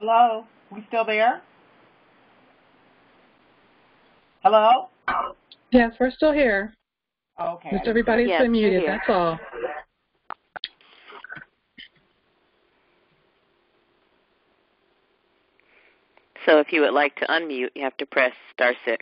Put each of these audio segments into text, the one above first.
Hello? We still there? Hello? Yes, we're still here. Okay. Just everybody's Yes, been we're muted, here. that's all. So if you would like to unmute, you have to press *6.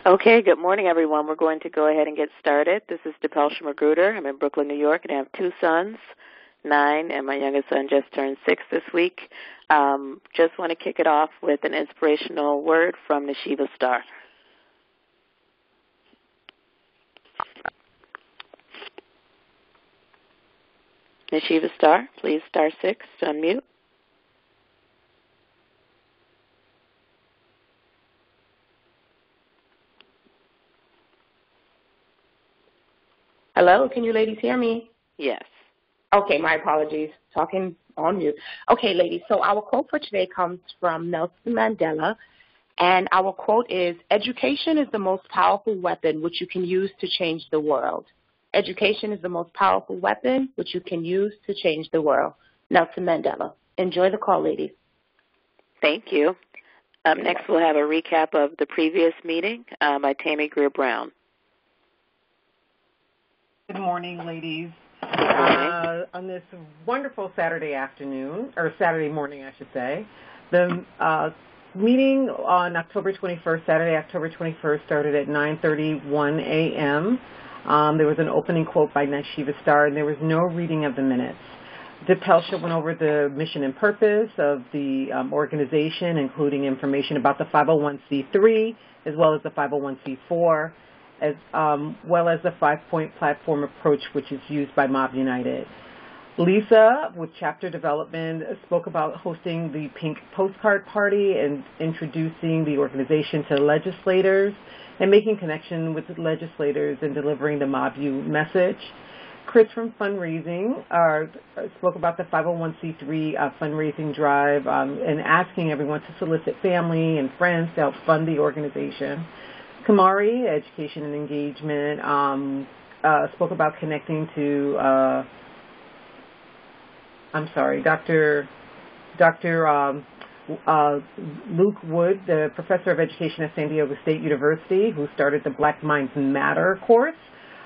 Okay, good morning, everyone. We're going to go ahead and get started. This is Dipelsha Magruder. I'm in Brooklyn, New York, and I have two sons, 9, and my youngest son just turned 6 this week. Just want to kick it off with an inspirational word from Neshiva Star. Neshiva Star, please *6 to unmute. Hello, can you ladies hear me? Yes. Okay, my apologies. Talking on mute. Okay, ladies, so our quote for today comes from Nelson Mandela, and our quote is, "Education is the most powerful weapon which you can use to change the world." Education is the most powerful weapon which you can use to change the world. Nelson Mandela. Enjoy the call, ladies. Thank you. Next, we'll have a recap of the previous meeting by Tammy Greer-Brown. Good morning, ladies. Morning. On this wonderful Saturday afternoon, or Saturday morning, I should say, the meeting on October 21st, Saturday, October 21st, started at 9:31 a.m. There was an opening quote by Neshiva Star, and there was no reading of the minutes. Dipelsha went over the mission and purpose of the organization, including information about the 501c3 as well as the 501c4, as well as the 5-point platform approach, which is used by Mob United. Lisa, with chapter development, spoke about hosting the Pink Postcard Party and introducing the organization to legislators and making connection with the legislators and delivering the Mob U message. Chris from fundraising spoke about the 501c3 fundraising drive and asking everyone to solicit family and friends to help fund the organization. Kamari, education and engagement, spoke about connecting to, Dr. Luke Wood, the professor of education at San Diego State University, who started the Black Minds Matter course,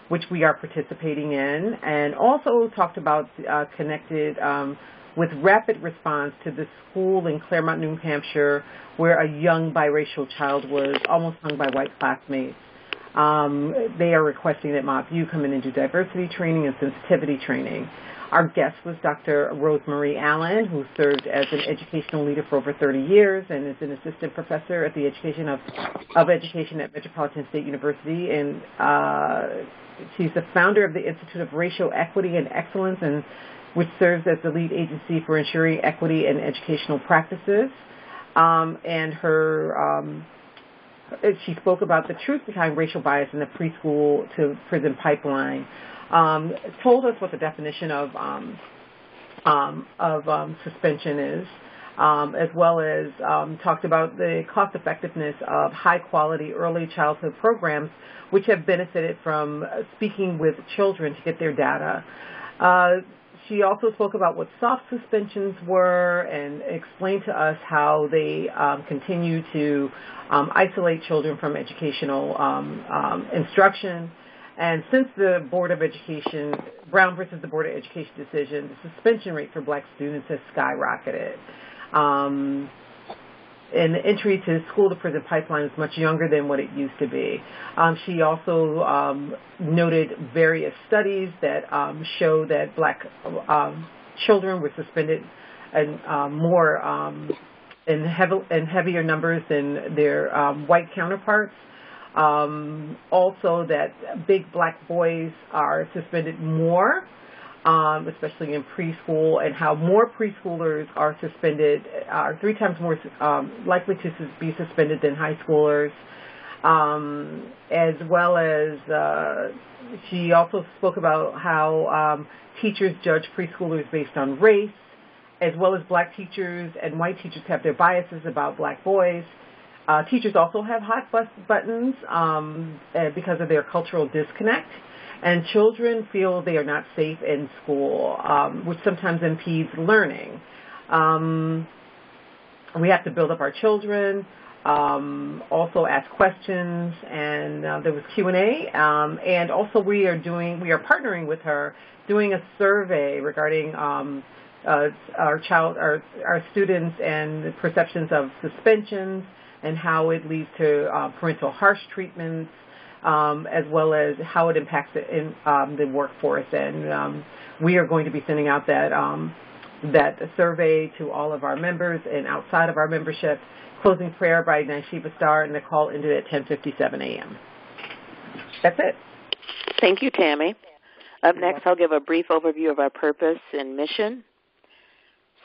which we are participating in, and also talked about connected with rapid response to the school in Claremont, New Hampshire, where a young biracial child was almost hung by white classmates. They are requesting that Mob U come in and do diversity training and sensitivity training. Our guest was Dr. Rosemarie Allen, who served as an educational leader for over 30 years and is an assistant professor at the Education of Education at Metropolitan State University, and she's the founder of the Institute of Racial Equity and Excellence, and which serves as the lead agency for ensuring equity in educational practices. And she spoke about the truth behind racial bias in the preschool to prison pipeline. Told us what the definition of suspension is, as well as talked about the cost effectiveness of high-quality early childhood programs, which have benefited from speaking with children to get their data. She also spoke about what soft suspensions were and explained to us how they continue to isolate children from educational instruction. And since the Board of Education, Brown versus the Board of Education decision, the suspension rate for black students has skyrocketed. And the entry to school-to-prison pipeline is much younger than what it used to be. She also noted various studies that show that black children were suspended and more in heavier numbers than their white counterparts. Also that big black boys are suspended more especially in preschool, and how more preschoolers are suspended, are 3 times more likely to be suspended than high schoolers, as well as she also spoke about how teachers judge preschoolers based on race, as well as black teachers and white teachers have their biases about black boys. Teachers also have hot buttons because of their cultural disconnect, and children feel they are not safe in school, which sometimes impedes learning. We have to build up our children, also ask questions, and there was Q&A, and also we are partnering with her, doing a survey regarding our students and the perceptions of suspensions and how it leads to parental harsh treatments, as well as how it impacts in the workforce. And we are going to be sending out that survey to all of our members and outside of our membership. Closing prayer by Nishiba Star, and the call ended at 10:57 a.m. That's it. Thank you, Tammy. Up next, I'll give a brief overview of our purpose and mission.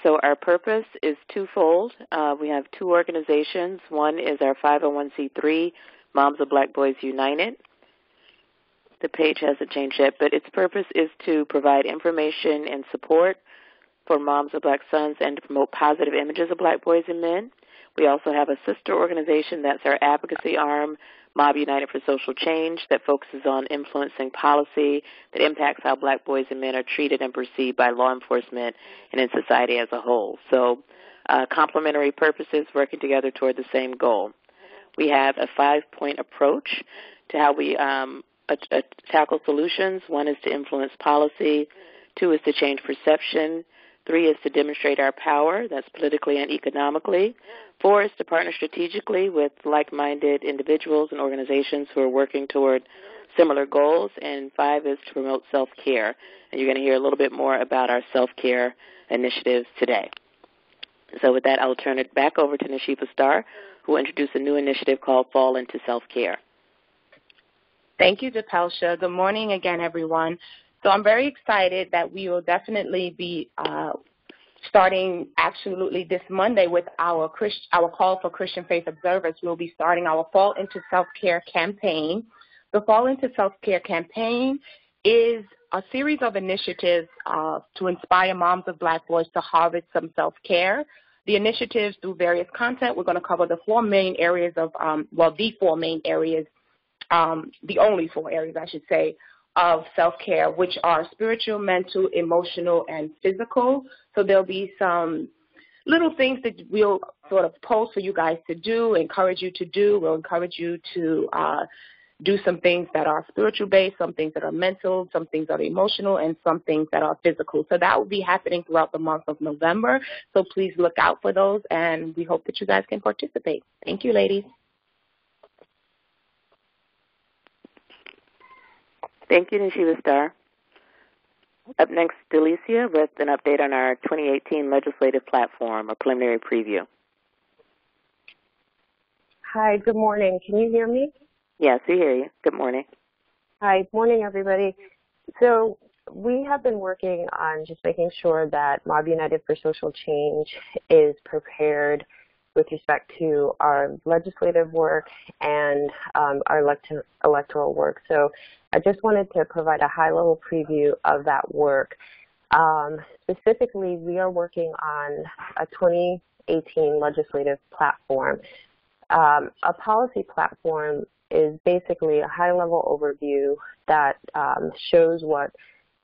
So our purpose is twofold. We have 2 organizations. One is our 501c3, Moms of Black Boys United. The page hasn't changed yet, but its purpose is to provide information and support for moms of black sons and to promote positive images of black boys and men. We also have a sister organization that's our advocacy arm, Mob United for Social Change, that focuses on influencing policy that impacts how black boys and men are treated and perceived by law enforcement and in society as a whole. So complementary purposes working together toward the same goal. We have a 5-point approach to how we tackle solutions. 1 is to influence policy. 2 is to change perception. 3 is to demonstrate our power, that's politically and economically. 4 is to partner strategically with like-minded individuals and organizations who are working toward similar goals. And 5 is to promote self-care. And you're going to hear a little bit more about our self-care initiatives today. So with that, I'll turn it back over to Nishiba Star, who will introduce a new initiative called Fall into Self-Care. Thank you, Dipelsha. Good morning again, everyone. So I'm very excited that we will definitely be starting absolutely this Monday with our call for Christian faith observers. We'll be starting our Fall into Self-Care campaign. The Fall into Self-Care campaign is a series of initiatives to inspire moms of black boys to harvest some self-care. The initiatives through various content, we're going to cover the 4 main areas of, the 4 main areas, the only 4 areas, I should say, of self-care, which are spiritual, mental, emotional, and physical. So there'll be some little things that we'll sort of post for you guys to do, encourage you to do. We'll encourage you to do some things that are spiritual-based, some things that are mental, some things that are emotional, and some things that are physical. So that will be happening throughout the month of November. So please look out for those, and we hope that you guys can participate. Thank you, ladies. Thank you, Nishiba Star. Up next, Delicia with an update on our 2018 legislative platform, a preliminary preview. Hi, good morning. Can you hear me? Yes, we hear you. Good morning. Hi, morning, everybody. So we have been working on just making sure that Mob United for Social Change is prepared with respect to our legislative work and our electoral work. So I just wanted to provide a high-level preview of that work. Specifically, we are working on a 2018 legislative platform. A policy platform is basically a high-level overview that shows what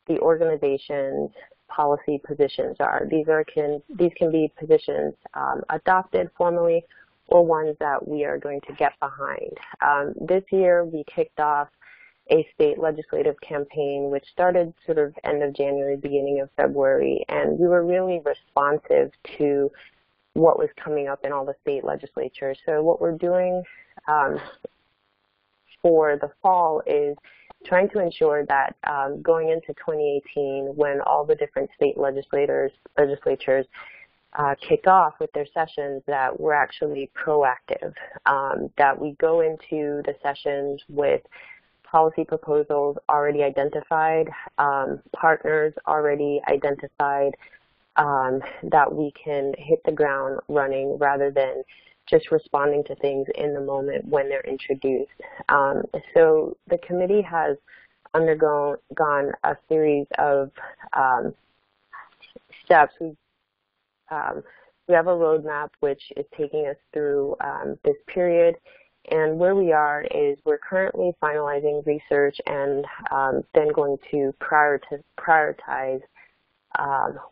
the organization's policy positions are. These can be positions adopted formally or ones that we are going to get behind. This year we kicked off a state legislative campaign which started sort of end of January, beginning of February, and we were really responsive to what was coming up in all the state legislatures. So what we're doing for the fall is trying to ensure that going into 2018, when all the different state legislatures kick off with their sessions, that we're actually proactive, that we go into the sessions with policy proposals already identified, partners already identified, that we can hit the ground running rather than just responding to things in the moment when they're introduced. So the committee has undergone a series of steps. We have a roadmap which is taking us through this period, and where we are is we're currently finalizing research and then going to prioritize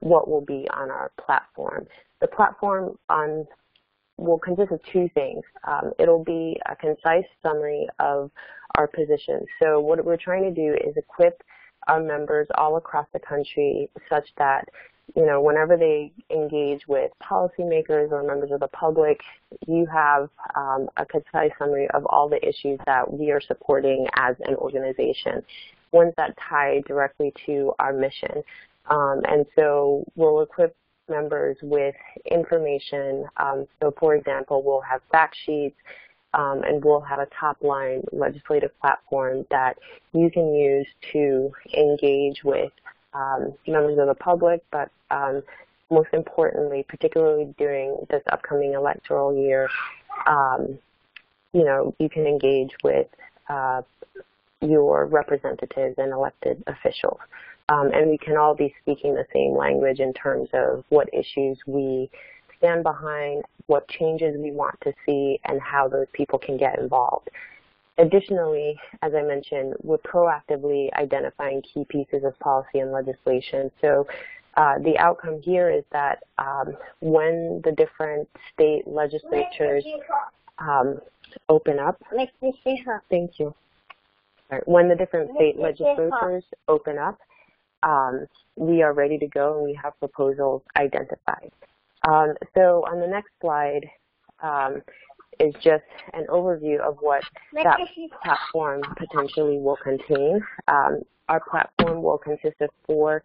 what will be on our platform. The platform will consist of two things. It'll be a concise summary of our positions. So what we're trying to do is equip our members all across the country such that, you know, whenever they engage with policymakers or members of the public, you have a concise summary of all the issues that we are supporting as an organization, ones that tie directly to our mission. And so we'll equip members with information. So, for example, we'll have fact sheets, and we'll have a top-line legislative platform that you can use to engage with members of the public, but most importantly, particularly during this upcoming electoral year, you know, you can engage with your representatives and elected officials. And we can all be speaking the same language in terms of what issues we stand behind, what changes we want to see, and how those people can get involved. Additionally, as I mentioned, we're proactively identifying key pieces of policy and legislation. So the outcome here is that when the different state legislatures open up, thank you. When the different state legislatures open up, we are ready to go and we have proposals identified. So on the next slide is just an overview of what that platform potentially will contain. Our platform will consist of 4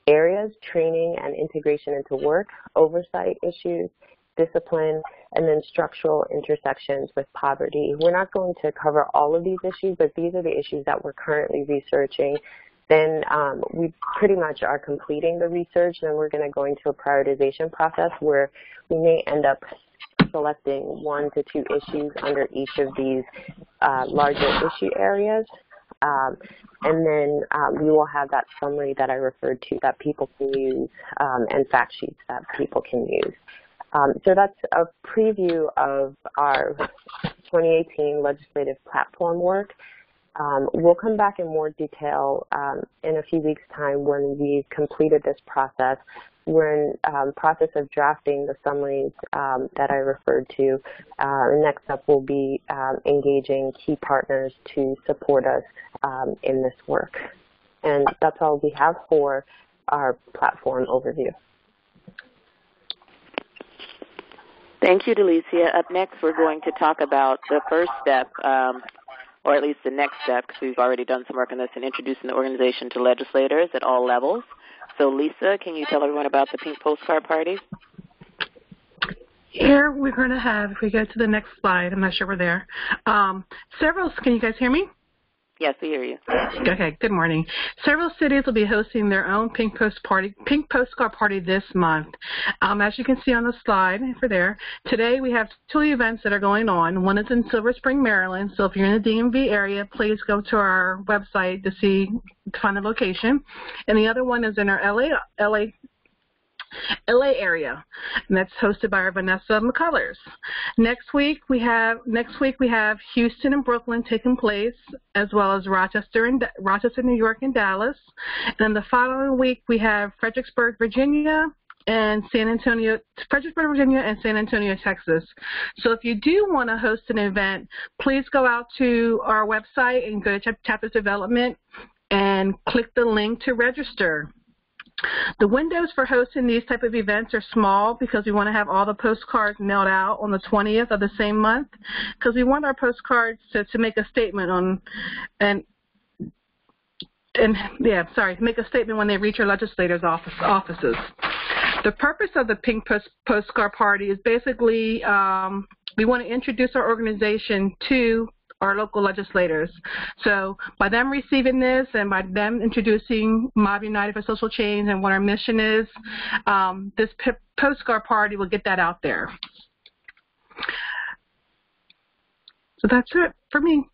areas: training and integration into work, oversight issues, discipline, and then structural intersections with poverty. We're not going to cover all of these issues, but these are the issues that we're currently researching. Then we pretty much are completing the research, and we're going to go into a prioritization process where we may end up selecting 1 to 2 issues under each of these larger issue areas. And then we will have that summary that I referred to that people can use, and fact sheets that people can use. So that's a preview of our 2018 legislative platform work. We'll come back in more detail in a few weeks' time when we've completed this process. We're in process of drafting the summaries that I referred to. Next up, we'll be engaging key partners to support us in this work. And that's all we have for our platform overview. Thank you, Delicia. Up next, we're going to talk about the first step, or at least the next step, because we've already done some work on this in introducing the organization to legislators at all levels. So, Lisa, can you tell everyone about the Pink Postcard Party? Here we're going to have, if we go to the next slide, I'm not sure we're there, several, can you guys hear me? Yes, we hear you. Okay, good morning. Several cities will be hosting their own Pink Postcard Party this month. As you can see on the slide, for there, today we have 2 events that are going on. One is in Silver Spring, Maryland, so if you're in the DMV area, please go to our website to find the location. And the other one is in our LA area, and that's hosted by our Vanessa McCullers. Next week we have Houston and Brooklyn taking place, as well as Rochester, New York, and Dallas. And then the following week we have Fredericksburg, Virginia, and San Antonio, Texas. So if you do want to host an event, please go out to our website and go to Chapters Development and click the link to register. The windows for hosting these type of events are small because we want to have all the postcards mailed out on the 20th of the same month, because we want our postcards to make a statement on, make a statement when they reach our legislators' offices. The purpose of the Pink Postcard Party is basically we want to introduce our organization to our local legislators. So by them receiving this and by them introducing Mob United for Social Change and what our mission is, this postcard party will get that out there. So that's it for me.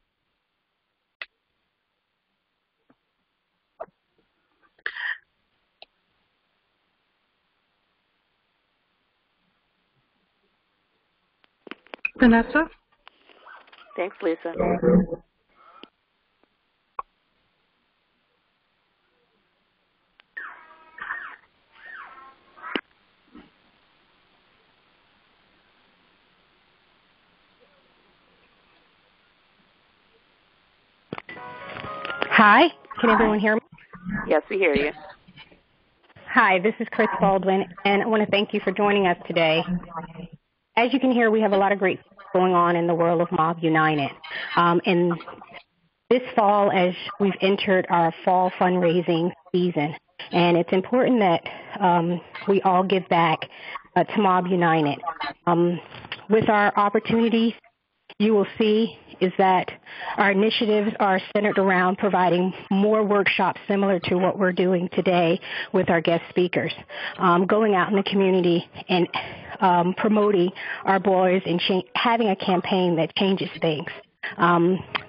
Vanessa? Thanks, Lisa. Hi, can everyone hear me? Yes, we hear you. Hi, this is Chris Baldwin, and I want to thank you for joining us today. As you can hear, we have a lot of great things going on in the world of Mob United. And this fall, as we've entered our fall fundraising season, and it's important that we all give back to Mob United. With our opportunities, you will see is that our initiatives are centered around providing more workshops similar to what we're doing today with our guest speakers, going out in the community and promoting our boys and having a campaign that changes things.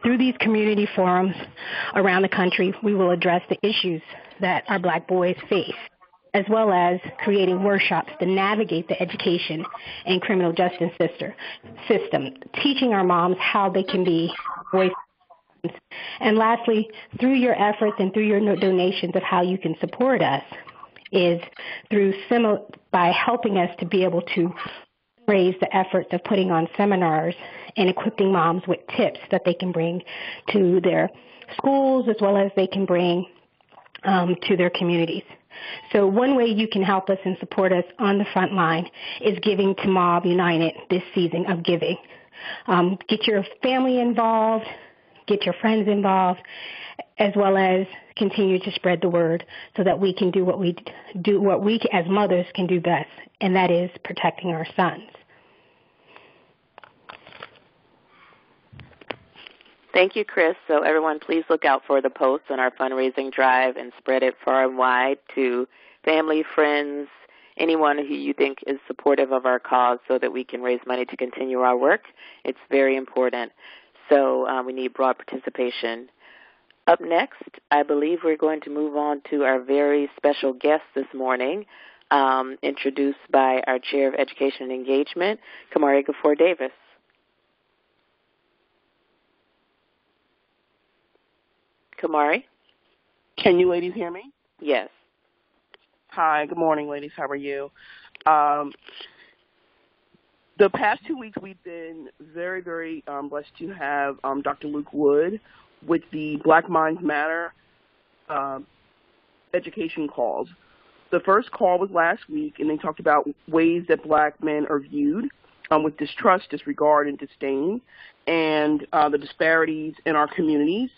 Through these community forums around the country, we will address the issues that our black boys face, as well as creating workshops to navigate the education and criminal justice system, teaching our moms how they can be voices. And lastly, through your efforts and through your donations of how you can support us is by helping us to be able to raise the efforts of putting on seminars and equipping moms with tips that they can bring to their schools as well as they can bring to their communities. So one way you can help us and support us on the front line is giving to Mob United this season of giving. Get your family involved, get your friends involved, as well as continue to spread the word so that we can do what we as mothers can do best, and that is protecting our sons. Thank you, Chris. So everyone, please look out for the posts on our fundraising drive and spread it far and wide to family, friends, anyone who you think is supportive of our cause so that we can raise money to continue our work. It's very important. So we need broad participation. Up next, I believe we're going to move on to our very special guest this morning, introduced by our Chair of Education and Engagement, Kamari Gafour Davis. Kamari? Can you ladies hear me? Yes. Hi, good morning, ladies. How are you? The past 2 weeks we've been very, very blessed to have Dr. Luke Wood with the Black Minds Matter education calls. The first call was last week, and they talked about ways that black men are viewed with distrust, disregard, and disdain, and the disparities in our communities.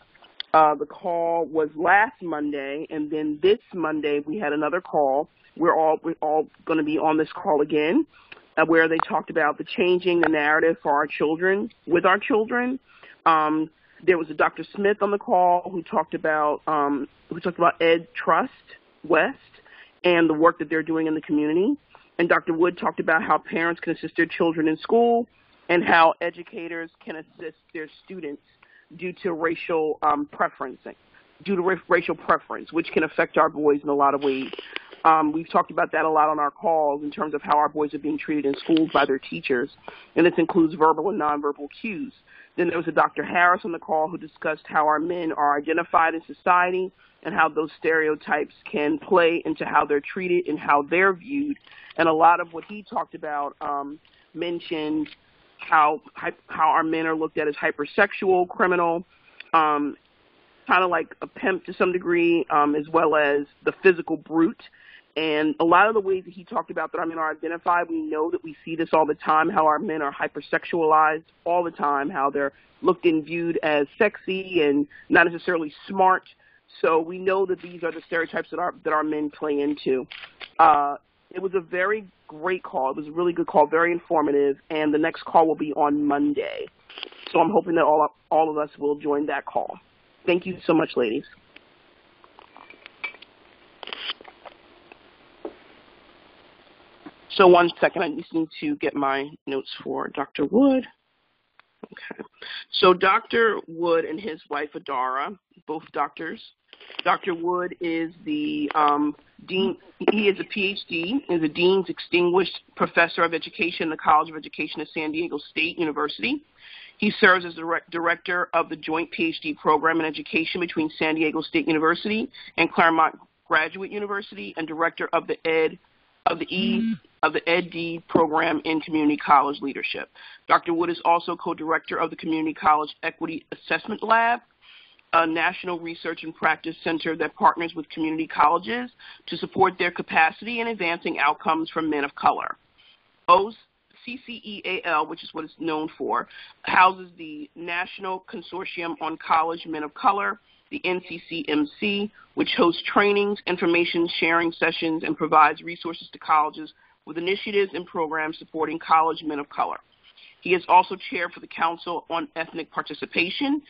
The call was last Monday, and then this Monday we had another call. We're all going to be on this call again, where they talked about changing the narrative for our children, with our children. There was a Dr. Smith on the call who talked about Ed Trust West and the work that they're doing in the community. And Dr. Wood talked about how parents can assist their children in school and how educators can assist their students due to racial preference, which can affect our boys in a lot of ways. We've talked about that a lot on our calls in terms of how our boys are being treated in schools by their teachers, and this includes verbal and nonverbal cues. Then there was a Dr. Harris on the call who discussed how our men are identified in society and how those stereotypes can play into how they're treated and how they're viewed. And a lot of what he talked about mentioned how our men are looked at as hypersexual, criminal, kind of like a pimp to some degree, as well as the physical brute. And a lot of the ways that he talked about that our men are identified, we know that we see this all the time, how our men are hypersexualized all the time, how they're looked and viewed as sexy and not necessarily smart. So we know that these are the stereotypes that our men play into. It was a very great call. It was a really good call, very informative, and the next call will be on Monday. So I'm hoping that all of us will join that call. Thank you so much, ladies. So 1 second, I just need to get my notes for Dr. Wood. Okay. So Dr. Wood and his wife, Adara, both doctors. Dr. Wood is the dean. He is a PhD, is a Dean's Distinguished Professor of Education in the College of Education at San Diego State University. He serves as director of the Joint PhD Program in Education between San Diego State University and Claremont Graduate University, and director of the EdD program in Community College Leadership. Dr. Wood is also co-director of the Community College Equity Assessment Lab, a national research and practice center that partners with community colleges to support their capacity in advancing outcomes for men of color. CCEAL, which is what it's known for, houses the National Consortium on College Men of Color, the NCCMC, which hosts trainings, information sharing sessions, and provides resources to colleges with initiatives and programs supporting college men of color. He is also chair for the Council on Ethnic Participation,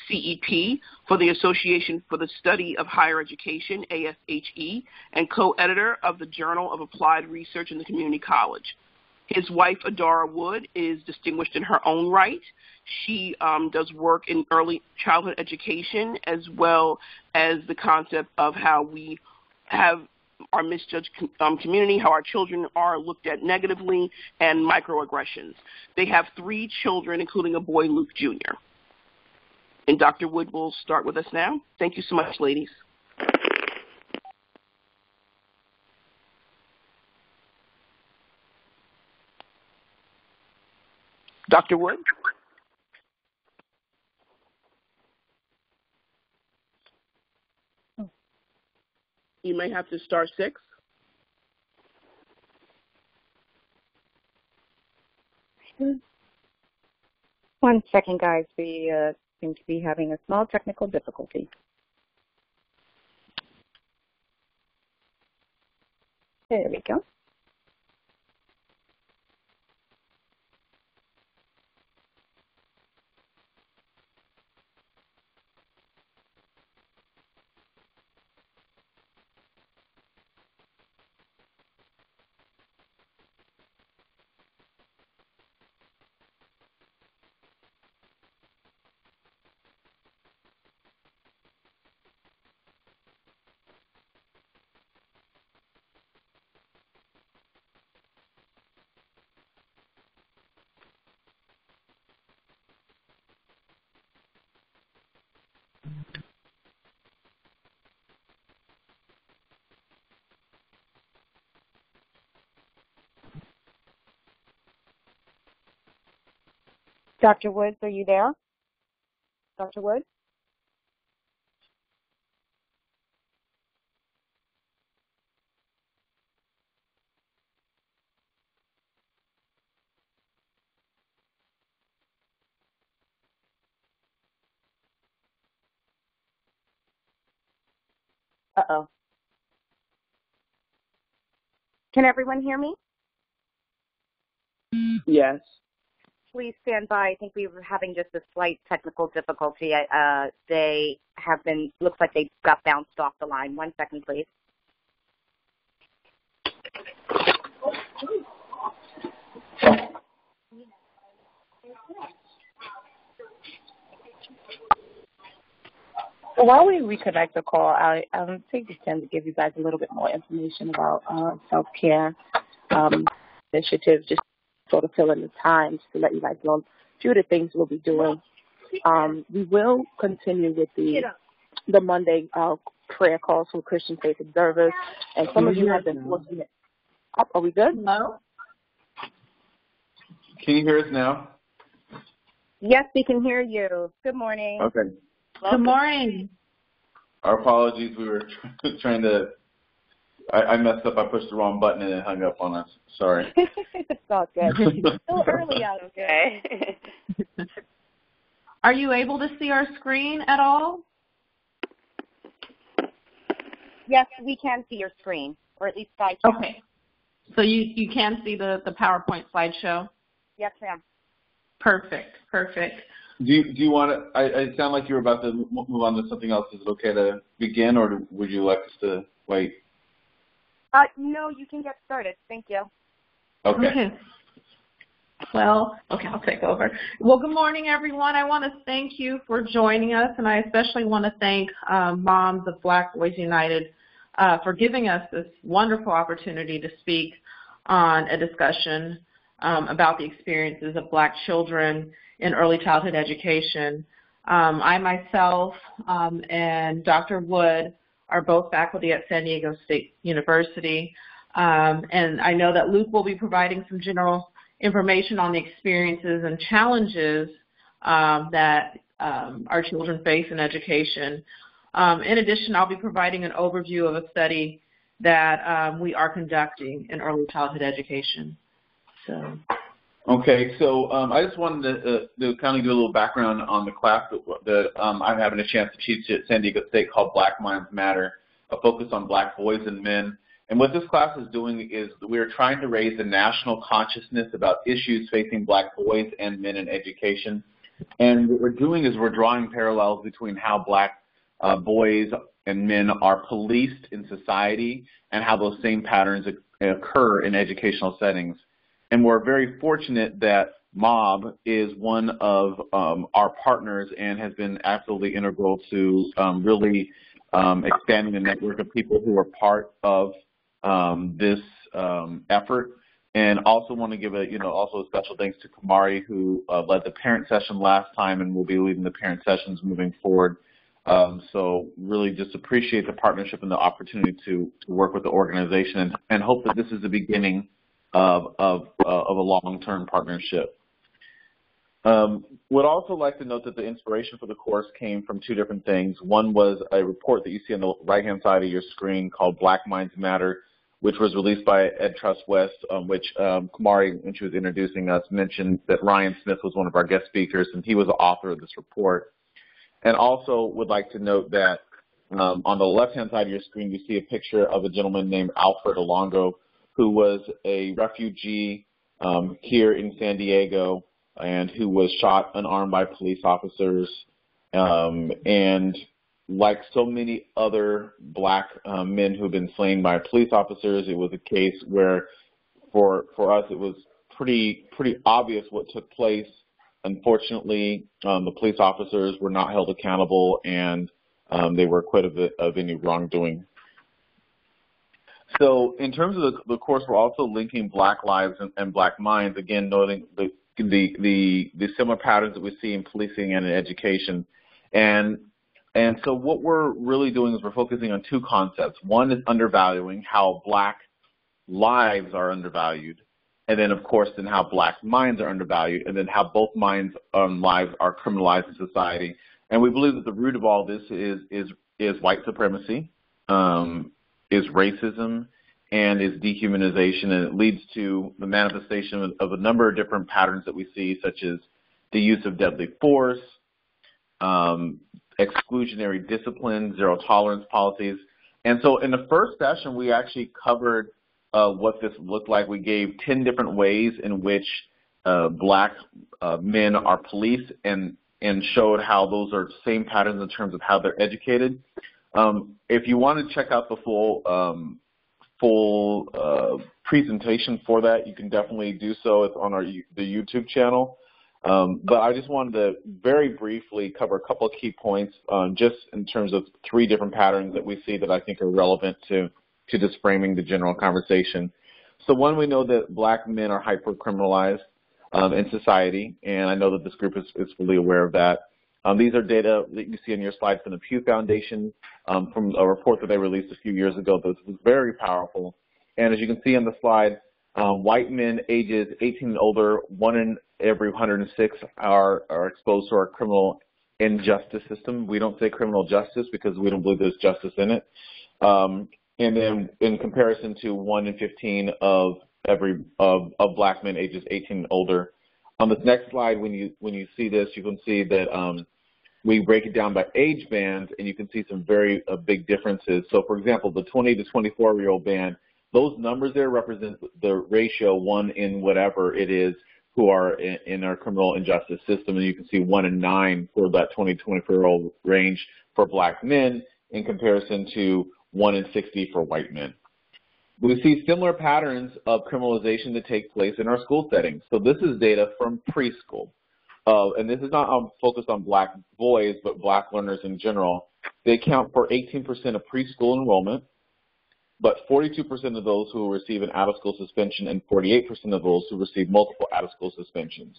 CEP, for the Association for the Study of Higher Education, ASHE, and co-editor of the Journal of Applied Research in the Community College. His wife, Adara Wood, is distinguished in her own right. She does work in early childhood education, as well as the concept of how we have our misjudged community, how our children are looked at negatively, and microaggressions. They have 3 children, including a boy, Luke Jr. And Dr. Wood will start with us now. Thank you so much, ladies. Dr. Wood? You may have to star 6. One second, guys. We seem to be having a small technical difficulty. There we go. Dr. Woods, are you there? Dr. Woods? Uh-oh. Can everyone hear me? Yes. Please stand by. I think we were having just a slight technical difficulty. They have been, looks like they got bounced off the line. 1 second, please. So while we reconnect the call, I'll take this time to give you guys a little bit more information about self-care initiatives, just sort of fill in the time to let you guys know a few of the things we'll be doing. We will continue with the Monday prayer calls from Christian Faith Observers, and some of you have been fortunate. Oh, are we good? No. Can you hear us now? Yes, we can hear you. Good morning. Okay. Good morning. Our apologies. We were trying to. I messed up. I pushed the wrong button and it hung up on us. Sorry. It's all good. It's still early out. Okay. Are you able to see our screen at all? Yes, we can see your screen, or at least I can. Okay. So you can see the PowerPoint slideshow? Yes, ma'am. Perfect, perfect. Do you want to? I sound like you're about to move on to something else. Is it okay to begin, or would you like us to wait? No, you can get started. Thank you. Okay. Well, okay, I'll take over. Well, good morning, everyone. I want to thank you for joining us, and I especially want to thank Moms of Black Boys United for giving us this wonderful opportunity to speak on a discussion about the experiences of Black children in early childhood education. I myself and Dr. Wood are both faculty at San Diego State University, and I know that Luke will be providing some general information on the experiences and challenges that our children face in education. In addition, I'll be providing an overview of a study that we are conducting in early childhood education. Okay, so I just wanted to kind of do a little background on the class that I'm having a chance to teach at San Diego State called Black Minds Matter, a focus on Black boys and men. And what this class is doing is we're trying to raise the national consciousness about issues facing Black boys and men in education. And what we're doing is we're drawing parallels between how Black boys and men are policed in society and how those same patterns occur in educational settings. And we're very fortunate that MOB is one of our partners and has been absolutely integral to really expanding the network of people who are part of this effort. And also want to give also a special thanks to Kamari, who led the parent session last time and will be leading the parent sessions moving forward. So really just appreciate the partnership and the opportunity to work with the organization and hope that this is the beginning of a long-term partnership. Would also like to note that the inspiration for the course came from two different things. One was a report that you see on the right-hand side of your screen called Black Minds Matter, which was released by Ed Trust West, which Kamari, when she was introducing us, mentioned that Ryan Smith was one of our guest speakers, and he was the author of this report. And also would like to note that on the left-hand side of your screen, you see a picture of a gentleman named Alfred Alongo, who was a refugee here in San Diego and who was shot unarmed by police officers. And like so many other Black men who have been slain by police officers, it was a case where for us it was pretty obvious what took place. Unfortunately, the police officers were not held accountable and they were acquitted of any wrongdoing. So in terms of the course, we're also linking Black lives and Black minds, again, noting the similar patterns that we see in policing and in education. And so what we're really doing is we're focusing on two concepts. One is undervaluing how Black lives are undervalued, and then, of course, then how Black minds are undervalued, and then how both minds and lives are criminalized in society. And we believe that the root of all this is white supremacy, is racism, and is dehumanization, and it leads to the manifestation of a number of different patterns that we see, such as the use of deadly force, exclusionary discipline, zero tolerance policies. And so in the first session, we actually covered what this looked like. We gave 10 different ways in which Black men are policed and showed how those are same patterns in terms of how they're educated. If you want to check out the full presentation for that, you can definitely do so. It's on the YouTube channel. But I just wanted to very briefly cover a couple of key points just in terms of three different patterns that we see that I think are relevant to just framing the general conversation. So one, we know that Black men are hyper-criminalized in society, and I know that this group is fully aware of that. These are data that you see on your slide from the Pew Foundation from a report that they released a few years ago that was very powerful. And as you can see on the slide, white men ages 18 and older, 1 in every 106 are exposed to our criminal injustice system. We don't say criminal justice because we don't believe there's justice in it. And then in comparison to 1 in 15 of Black men ages 18 and older. On this next slide, when you see this, you can see that we break it down by age bands, and you can see some very big differences. So, for example, the 20 to 24-year-old band, those numbers there represent the ratio 1 in whatever it is who are in our criminal injustice system, and you can see 1 in 9 for that 20 to 24-year-old range for black men in comparison to 1 in 60 for white men. We see similar patterns of criminalization that take place in our school settings. So this is data from preschool. And this is not focused on black boys, but black learners in general. They account for 18% of preschool enrollment, but 42% of those who receive an out-of-school suspension and 48% of those who receive multiple out-of-school suspensions.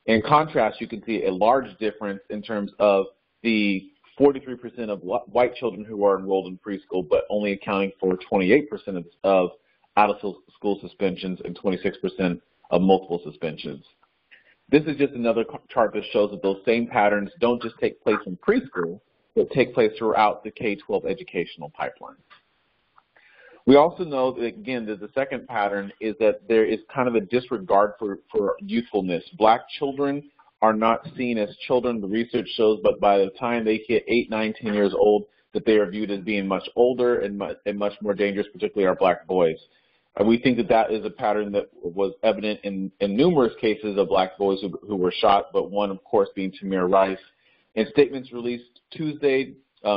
In contrast, you can see a large difference in terms of the 43% of white children who are enrolled in preschool, but only accounting for 28% of out-of-school suspensions and 26% of multiple suspensions. This is just another chart that shows that those same patterns don't just take place in preschool, but take place throughout the K-12 educational pipeline. We also know that, again, that the second pattern is that there is kind of a disregard for youthfulness. Black children are not seen as children. The research shows, but by the time they hit 8, 9, 10 years old, that they are viewed as being much older and much more dangerous, particularly our black boys. We think that that is a pattern that was evident in numerous cases of black boys who were shot, but one, of course, being Tamir Rice. In statements released Tuesday,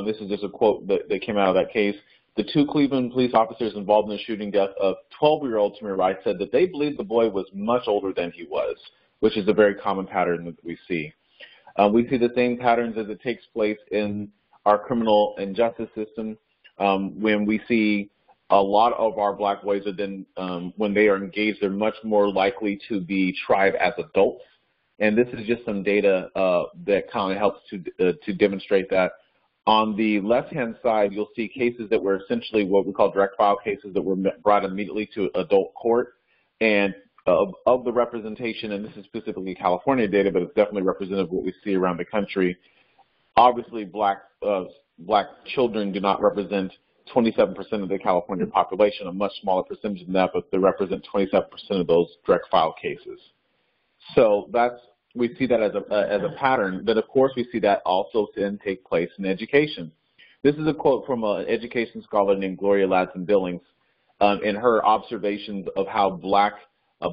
this is just a quote that came out of that case, the 2 Cleveland police officers involved in the shooting death of 12-year-old Tamir Rice said that they believed the boy was much older than he was, which is a very common pattern that we see. We see the same patterns as it takes place in our criminal and justice system when we see a lot of our black boys are then, when they are engaged, they're much more likely to be tried as adults. And this is just some data that kind of helps to demonstrate that. On the left-hand side, you'll see cases that were essentially what we call direct file cases that were brought immediately to adult court. And of the representation, and this is specifically California data, but it's definitely representative of what we see around the country. Obviously, black children do not represent 27% of the California population, a much smaller percentage than that, but they represent 27% of those direct file cases. So we see that as a pattern, but of course we see that also then take place in education. This is a quote from an education scholar named Gloria Ladson-Billings in her observations of how black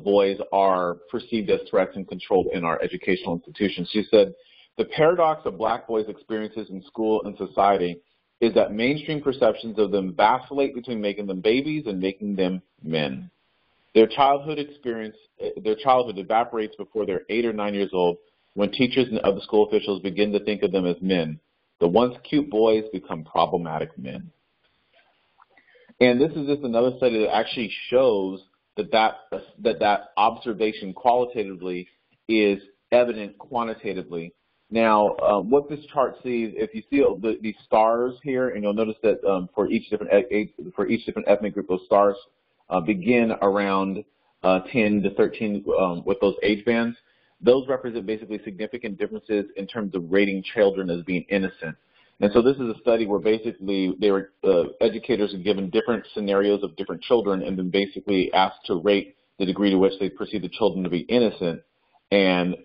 boys are perceived as threats and controlled in our educational institutions. She said, the paradox of black boys' experiences in school and society is that mainstream perceptions of them vacillate between making them babies and making them men. Their childhood evaporates before they're 8 or 9 years old when teachers and other school officials begin to think of them as men. The once cute boys become problematic men. And this is just another study that actually shows that observation qualitatively is evident quantitatively. Now, what this chart sees, if you see these stars here, and you'll notice that for each different ethnic group, those stars begin around 10 to 13 with those age bands. Those represent basically significant differences in terms of rating children as being innocent. And so this is a study where basically educators are given different scenarios of different children and then basically asked to rate the degree to which they perceive the children to be innocent. And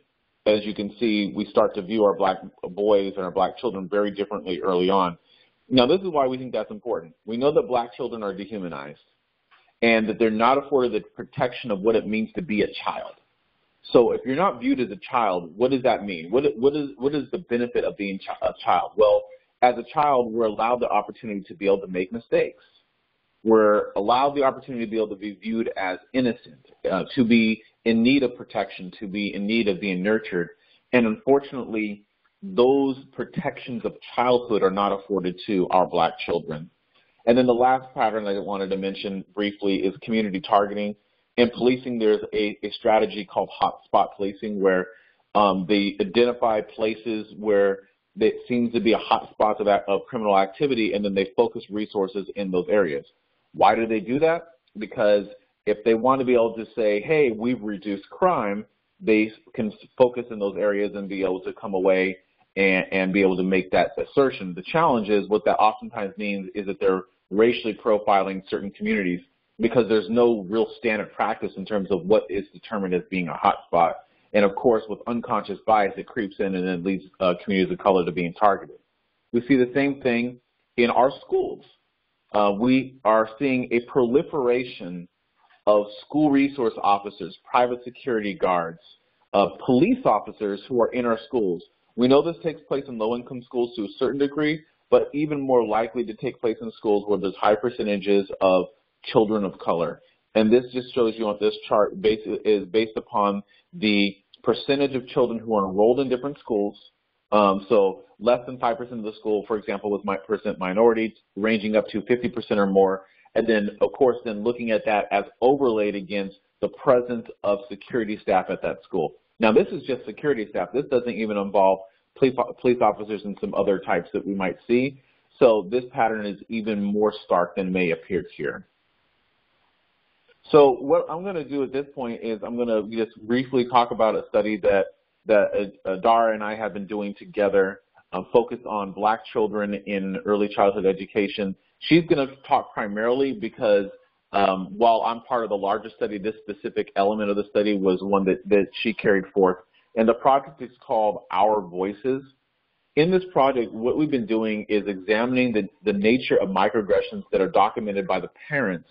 as you can see, we start to view our black boys and our black children very differently early on. Now, this is why we think that's important. We know that black children are dehumanized and that they're not afforded the protection of what it means to be a child. So if you're not viewed as a child, what does that mean? What is the benefit of being a child? Well, as a child, we're allowed the opportunity to be able to make mistakes. We're allowed the opportunity to be able to be viewed as innocent, to be in need of protection, to be in need of being nurtured. And unfortunately, those protections of childhood are not afforded to our black children. And then the last pattern I wanted to mention briefly is community targeting. In policing, there's a strategy called hotspot policing where they identify places where there seems to be a hotspot of criminal activity, and then they focus resources in those areas. Why do they do that? Because if they want to be able to say, hey, we've reduced crime, they can focus in those areas and be able to come away and be able to make that assertion. The challenge is what that oftentimes means is that they're racially profiling certain communities because there's no real standard practice in terms of what is determined as being a hotspot. And, of course, with unconscious bias, it creeps in and it leads communities of color to being targeted. We see the same thing in our schools. We are seeing a proliferation of school resource officers, private security guards, police officers who are in our schools. We know this takes place in low-income schools to a certain degree, but even more likely to take place in schools where there's high percentages of children of color. And this just shows you on this chart is based upon the percentage of children who are enrolled in different schools. So less than 5% of the school, for example, was percent minority, ranging up to 50% or more. And then, of course, then looking at that as overlaid against the presence of security staff at that school. Now, this is just security staff. This doesn't even involve police officers and some other types that we might see. So this pattern is even more stark than may appear here. So what I'm going to do at this point is I'm going to just briefly talk about a study that Dara and I have been doing together, focused on Black children in early childhood education. She's going to talk primarily because while I'm part of the larger study, this specific element of the study was one that she carried forth. And the project is called Our Voices. In this project, what we've been doing is examining the nature of microaggressions that are documented by the parents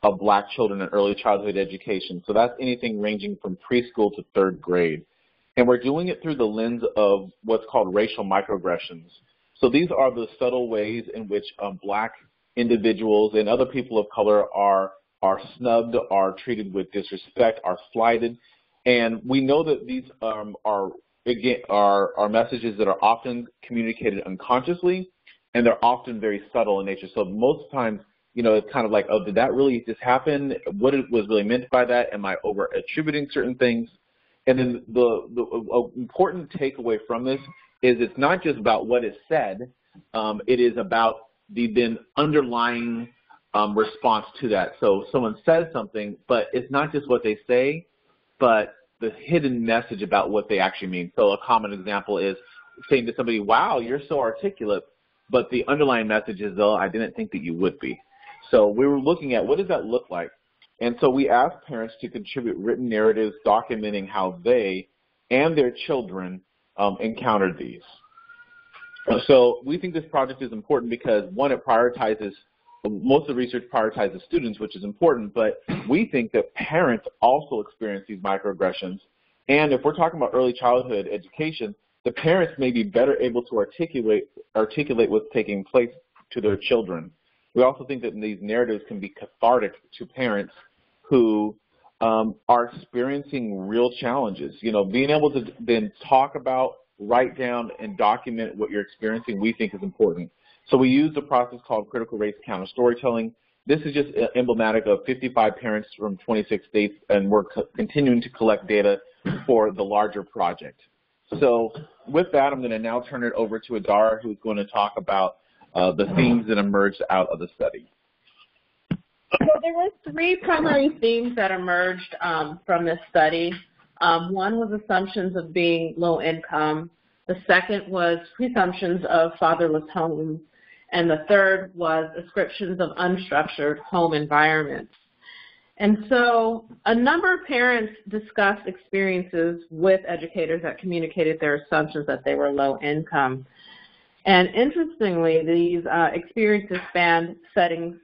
of Black children in early childhood education. So that's anything ranging from preschool to 3rd grade. And we're doing it through the lens of what's called racial microaggressions. So these are the subtle ways in which Black individuals and other people of color are snubbed, are treated with disrespect, are slighted. And we know that these are messages that are often communicated unconsciously, and they're often very subtle in nature. So most times, you know, it's kind of like, oh, did that really just happen? What was really meant by that? Am I over-attributing certain things? And then the important takeaway from this is it's not just about what is said. It is about the then underlying response to that. So someone says something, but it's not just what they say, but the hidden message about what they actually mean. So a common example is saying to somebody, wow, you're so articulate, but the underlying message is, oh, I didn't think that you would be. So we were looking at what does that look like? And so we asked parents to contribute written narratives documenting how they and their children encountered these. So we think this project is important because, one, it prioritizes, most of the research prioritizes students, which is important, but we think that parents also experience these microaggressions. And if we're talking about early childhood education, the parents may be better able to articulate what's taking place to their children. We also think that these narratives can be cathartic to parents who are experiencing real challenges. You know, being able to then talk about, write down, and document what you're experiencing, we think is important. So we use a process called critical race counter storytelling. This is just emblematic of 55 parents from 26 states, and we're continuing to collect data for the larger project. So with that, I'm going to now turn it over to Adara, who's going to talk about the themes that emerged out of the study. So there were 3 primary themes that emerged from this study. One was assumptions of being low income. The second was presumptions of fatherless homes. And the third was descriptions of unstructured home environments. And so a number of parents discussed experiences with educators that communicated their assumptions that they were low income. And interestingly, these experiences spanned settings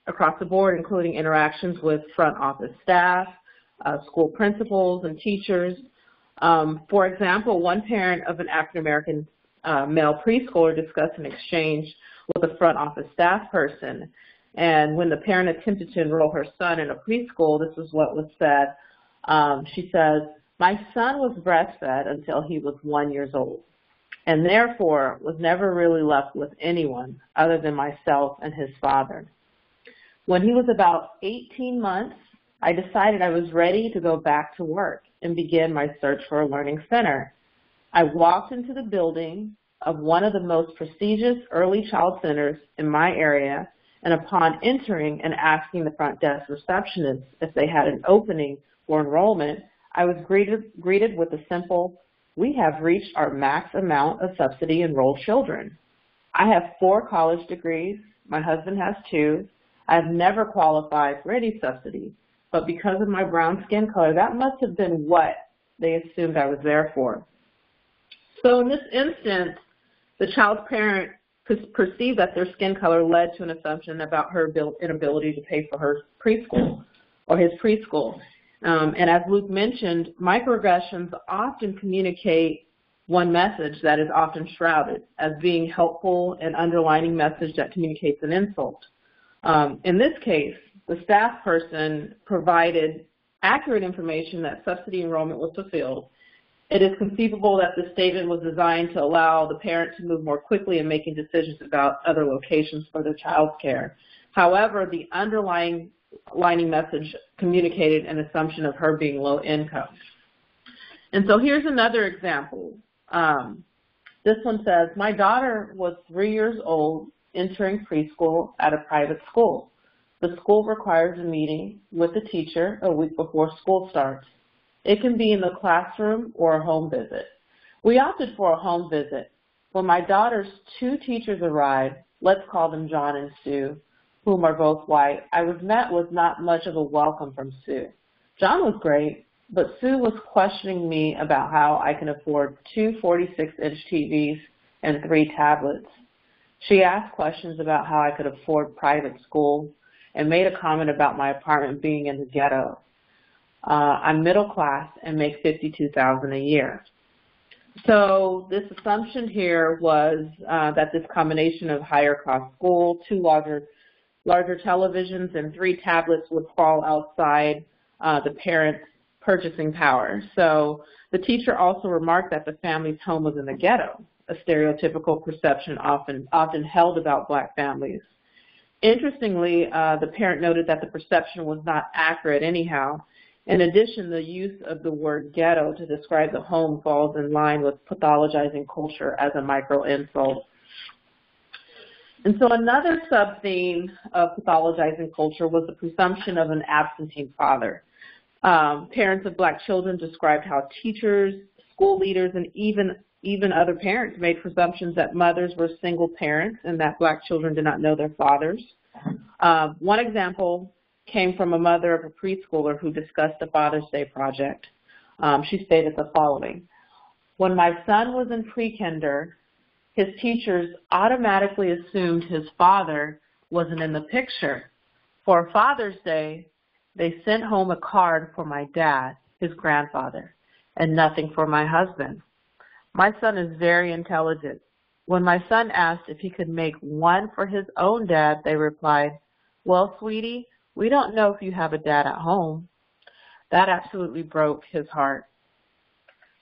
across the board, including interactions with front office staff, school principals, and teachers. For example, one parent of an African-American male preschooler discussed an exchange with a front office staff person. And when the parent attempted to enroll her son in a preschool, this is what was said. She says, "My son was breastfed until he was 1 year old, and therefore was never really left with anyone other than myself and his father. When he was about 18 months, I decided I was ready to go back to work and begin my search for a learning center. I walked into the building of one of the most prestigious early child centers in my area, and upon entering and asking the front desk receptionist if they had an opening for enrollment, I was greeted with the simple, "We have reached our max amount of subsidy-enrolled children. I have 4 college degrees. My husband has 2. I have never qualified for any subsidy, but because of my brown skin color, that must have been what they assumed I was there for." So in this instance, the child's parent perceived that their skin color led to an assumption about her inability to pay for her preschool. or his preschool. And as Luke mentioned, microaggressions often communicate one message that is often shrouded as being helpful and underlining message that communicates an insult. In this case, the staff person provided accurate information that subsidy enrollment was fulfilled. It is conceivable that the statement was designed to allow the parent to move more quickly in making decisions about other locations for their child's care. However, the underlying message communicated an assumption of her being low income. And so here's another example. This one says, my daughter was 3 years old entering preschool at a private school. The school requires a meeting with the teacher a week before school starts. It can be in the classroom or a home visit. We opted for a home visit. When my daughter's 2 teachers arrived, let's call them John and Sue, whom are both white, I was met with not much of a welcome from Sue. John was great, but Sue was questioning me about how I can afford 2 46-inch TVs and 3 tablets. She asked questions about how I could afford private school and made a comment about my apartment being in the ghetto. I'm middle class and make $52,000 a year. So this assumption here was that this combination of higher cost school, 2 larger televisions, and 3 tablets would fall outside the parent's purchasing power. So the teacher also remarked that the family's home was in the ghetto, a stereotypical perception often held about black families. Interestingly, the parent noted that the perception was not accurate anyhow. In addition, the use of the word ghetto to describe the home falls in line with pathologizing culture as a micro-insult. And so another sub-theme of pathologizing culture was the presumption of an absentee father. Parents of black children described how teachers, school leaders, and even other parents made presumptions that mothers were single parents and that black children did not know their fathers. One example came from a mother of a preschooler who discussed the Father's Day project. She stated the following: when my son was in pre-kinder, his teachers automatically assumed his father wasn't in the picture. For Father's Day, they sent home a card for my dad, his grandfather, and nothing for my husband. My son is very intelligent. When my son asked if he could make one for his own dad, they replied, well, sweetie, we don't know if you have a dad at home. That absolutely broke his heart.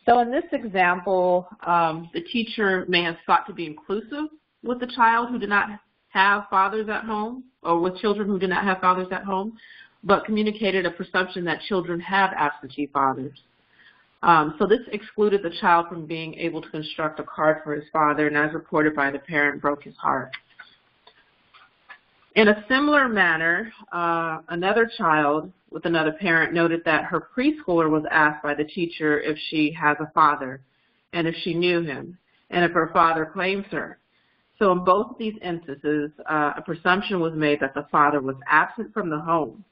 So in this example, the teacher may have sought to be inclusive with the child who did not have fathers at home, or with children who did not have fathers at home, but communicated a presumption that children have absentee fathers. So this excluded the child from being able to construct a card for his father, and as reported by the parent, broke his heart. In a similar manner, another child with another parent noted that her preschooler was asked by the teacher if she has a father and if she knew him and if her father claims her. So in both of these instances, a presumption was made that the father was absent from the home.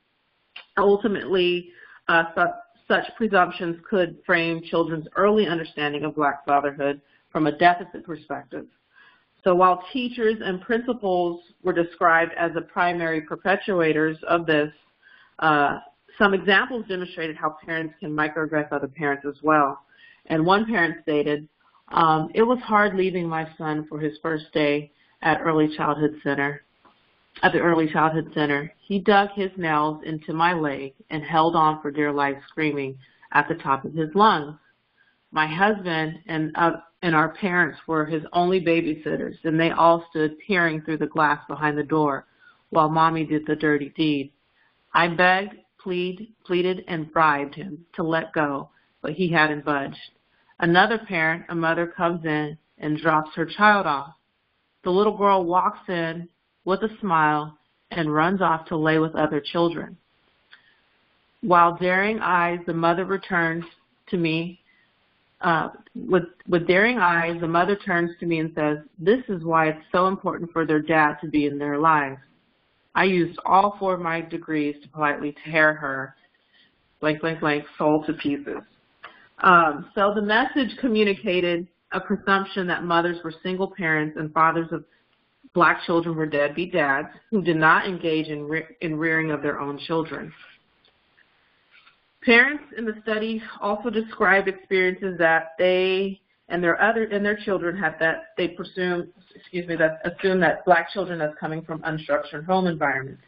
Ultimately, such presumptions could frame children's early understanding of black fatherhood from a deficit perspective. So while teachers and principals were described as the primary perpetuators of this, some examples demonstrated how parents can microaggress other parents as well. And one parent stated, it was hard leaving my son for his first day at the Early Childhood Center. He dug his nails into my leg and held on for dear life, screaming at the top of his lungs. My husband and our parents were his only babysitters, and they all stood peering through the glass behind the door while Mommy did the dirty deed. I begged, pleaded, and bribed him to let go, but he hadn't budged. Another parent, a mother, comes in and drops her child off. The little girl walks in with a smile and runs off to lay with other children. While daring eyes, the mother returns to me. With daring eyes, the mother turns to me and says, this is why it's so important for their dad to be in their lives. I used all 4 of my degrees to politely tear her, blank, blank, blank, soul to pieces. So the message communicated a presumption that mothers were single parents and fathers of black children were deadbeat dads who did not engage in rearing of their own children. Parents in the study also described experiences that they and their children had that they assume that Black children as coming from unstructured home environments.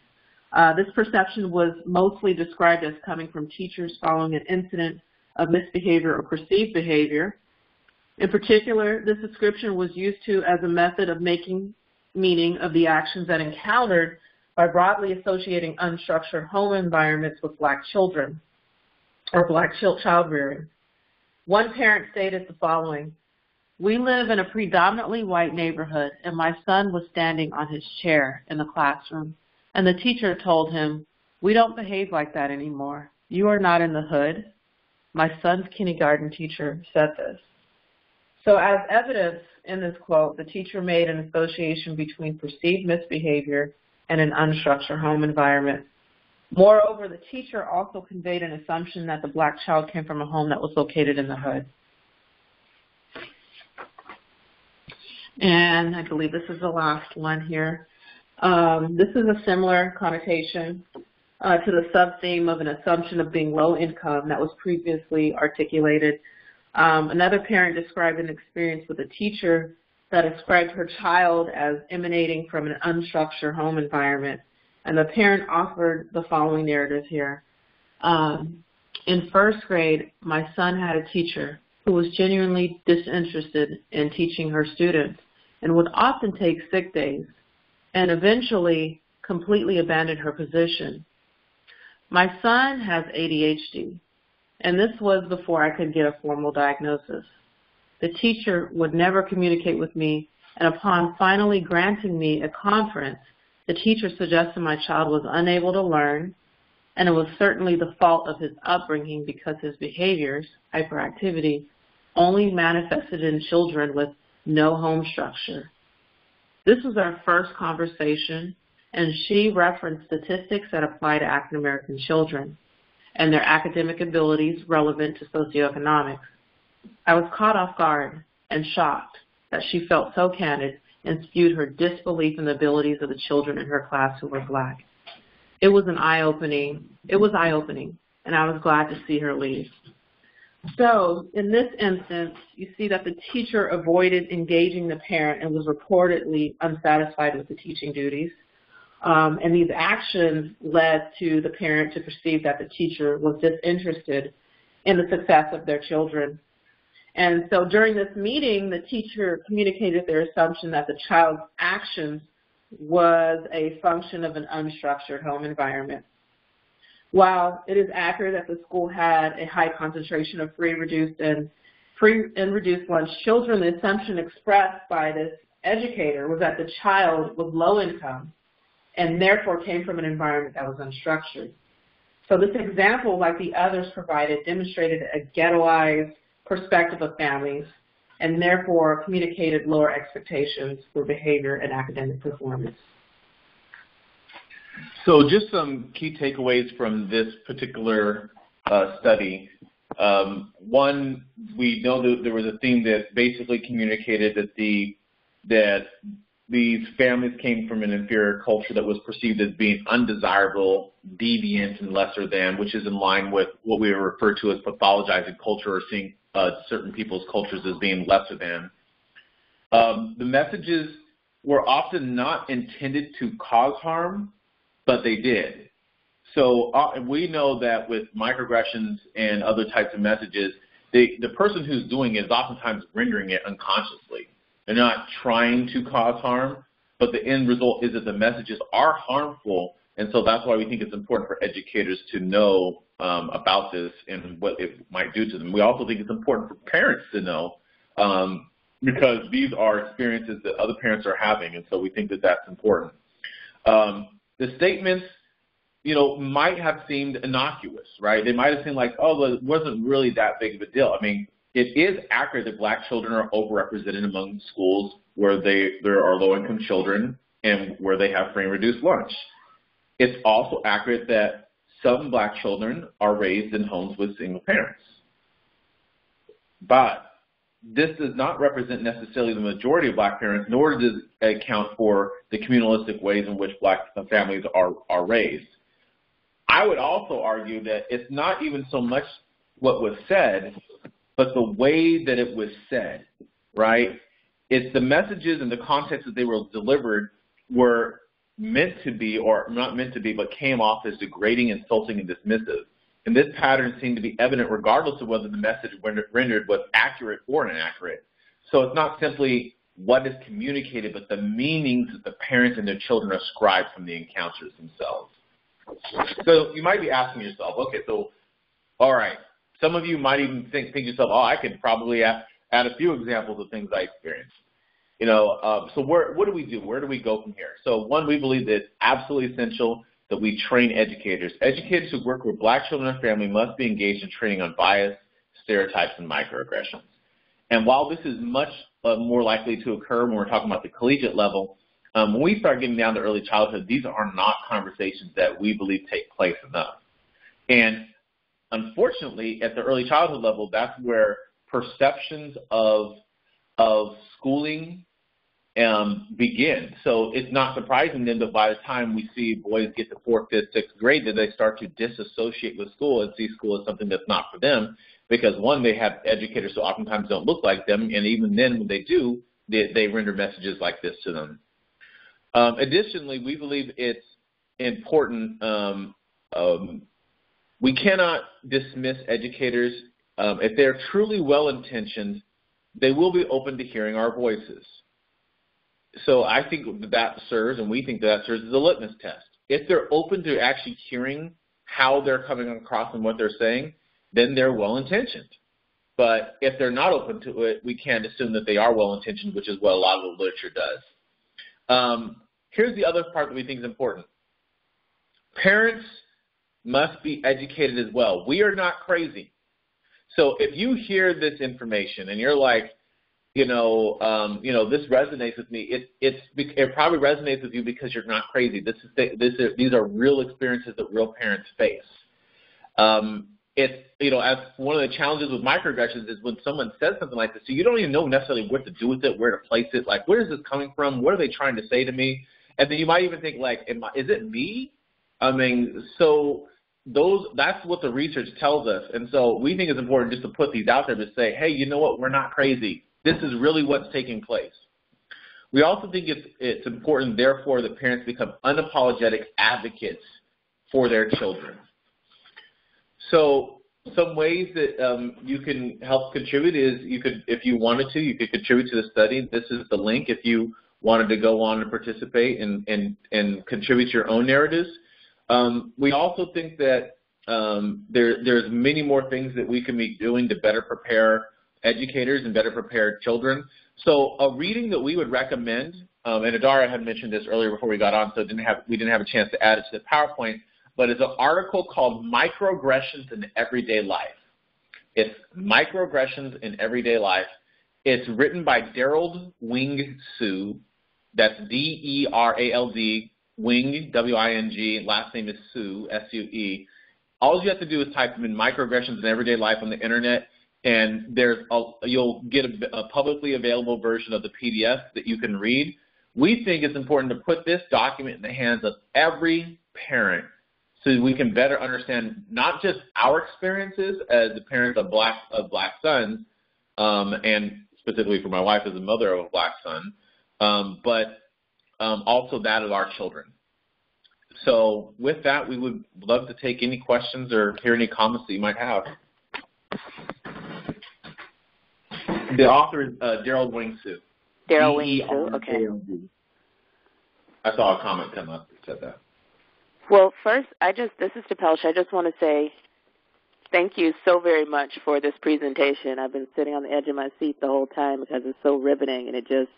This perception was mostly described as coming from teachers following an incident of misbehavior or perceived behavior. In particular, this description was used as a method of making meaning of the actions that encountered by broadly associating unstructured home environments with Black children or Black child rearing. One parent stated the following: "We live in a predominantly white neighborhood, and my son was standing on his chair in the classroom, and the teacher told him, 'We don't behave like that anymore. You are not in the hood.' My son's kindergarten teacher said this." So as evidence in this quote, the teacher made an association between perceived misbehavior and an unstructured home environment. Moreover, the teacher also conveyed an assumption that the Black child came from a home that was located in the hood. And I believe this is the last one here. This is a similar connotation to the sub-theme of an assumption of being low income that was previously articulated. Another parent described an experience with a teacher that described her child as emanating from an unstructured home environment. And the parent offered the following narrative here. In first grade, my son had a teacher who was genuinely disinterested in teaching her students and would often take sick days and eventually completely abandoned her position. My son has ADHD, and this was before I could get a formal diagnosis. The teacher would never communicate with me, and upon finally granting me a conference, the teacher suggested my child was unable to learn, and it was certainly the fault of his upbringing because his behaviors, hyperactivity, only manifested in children with no home structure. This was our first conversation, and she referenced statistics that apply to African American children and their academic abilities relevant to socioeconomics. I was caught off guard and shocked that she felt so candid and spewed her disbelief in the abilities of the children in her class who were Black. It was eye-opening, and I was glad to see her leave. So in this instance, you see that the teacher avoided engaging the parent and was reportedly unsatisfied with the teaching duties. And these actions led to the parent to perceive that the teacher was disinterested in the success of their children. And so during this meeting, the teacher communicated their assumption that the child's actions was a function of an unstructured home environment. While it is accurate that the school had a high concentration of free and reduced lunch children, the assumption expressed by this educator was that the child was low income and therefore came from an environment that was unstructured. So this example, like the others provided, demonstrated a ghettoized perspective of families and therefore communicated lower expectations for behavior and academic performance. So just some key takeaways from this particular study. One, we know that there was a theme that basically communicated that these families came from an inferior culture that was perceived as being undesirable, deviant, and lesser than, which is in line with what we refer to as pathologizing culture, or seeing certain people's cultures as being lesser than. The messages were often not intended to cause harm, but they did. So we know that with microaggressions and other types of messages, the person who's doing it is oftentimes rendering it unconsciously. They're not trying to cause harm, but the end result is that the messages are harmful, and so that's why we think it's important for educators to know about this and what it might do to them. We also think it's important for parents to know because these are experiences that other parents are having, and so we think that that's important. The statements, might have seemed innocuous, right? They might have seemed like, well, it wasn't really that big of a deal. I mean, it is accurate that Black children are overrepresented among schools where there are low-income children and where they have free and reduced lunch. It's also accurate that some Black children are raised in homes with single parents. But this does not represent necessarily the majority of Black parents, nor does it account for the communalistic ways in which Black families are raised. I would also argue that it's not even so much what was said, but the way that it was said, right? It's the messages and the context that they were delivered were meant to be, or not meant to be, but came off as degrading, insulting, and dismissive. And this pattern seemed to be evident regardless of whether the message rendered was accurate or inaccurate. So it's not simply what is communicated, but the meanings that the parents and their children ascribe from the encounters themselves. So you might be asking yourself, okay, so, all right, some of you might even think to yourself, oh, I could probably add a few examples of things I experienced. So what do we do? Where do we go from here? So one, we believe that it's absolutely essential that we train educators. Educators who work with black children and family must be engaged in training on bias, stereotypes, and microaggressions. And while this is much more likely to occur when we're talking about the collegiate level, when we start getting down to early childhood, these are not conversations that we believe take place enough. And unfortunately, at the early childhood level, that's where perceptions of schooling begin. So it's not surprising then that by the time we see boys get to 4th, 5th, 6th grade, that they start to disassociate with school and see school as something that's not for them, because one, they have educators who oftentimes don't look like them, and even then when they do, they render messages like this to them. Additionally, we believe it's important, we cannot dismiss educators. If they're truly well-intentioned, they will be open to hearing our voices. So I think that serves, and we think that serves as a litmus test. If they're open to actually hearing how they're coming across and what they're saying, then they're well-intentioned. But if they're not open to it, we can't assume that they are well-intentioned, which is what a lot of the literature does. Here's the other part that we think is important. Parents must be educated as well. We are not crazy. So if you hear this information and you're like, this resonates with me, it probably resonates with you because you're not crazy. These are real experiences that real parents face. As one of the challenges with microaggressions is when someone says something like this, so you don't even know necessarily what to do with it, where to place it, like, where is this coming from? What are they trying to say to me? And then you might even think, like, is it me? That's what the research tells us. And so we think it's important just to put these out there to say, hey, you know what? We're not crazy. This is really what's taking place. We also think it's important, therefore, that parents become unapologetic advocates for their children. So some ways that you can help contribute is if you wanted to, you could contribute to the study. This is the link if you wanted to go on and participate and contribute your own narratives. We also think that there's many more things that we can be doing to better prepare educators and better prepare children. So a reading that we would recommend, and Adara had mentioned this earlier before we got on, so we didn't have a chance to add it to the PowerPoint, but it's an article called Microaggressions in Everyday Life. It's Microaggressions in Everyday Life. It's written by Derald Wing Sue. That's D-E-R-A-L-D, Wing, W-I-N-G, last name is Sue, S-U-E. All you have to do is type in Microaggressions in Everyday Life on the internet, and you'll get a publicly available version of the PDF that you can read. We think it's important to put this document in the hands of every parent so we can better understand not just our experiences as the parents of black sons, and specifically for my wife as a mother of a black son, but also that of our children. So with that, we would love to take any questions or hear any comments that you might have. The author is Derald Wing Sue. Derald Wing Sue, okay. I saw a comment come up that said that. Well, first, this is Tapelsha. I just want to say thank you so very much for this presentation. I've been sitting on the edge of my seat the whole time because it's so riveting, and it just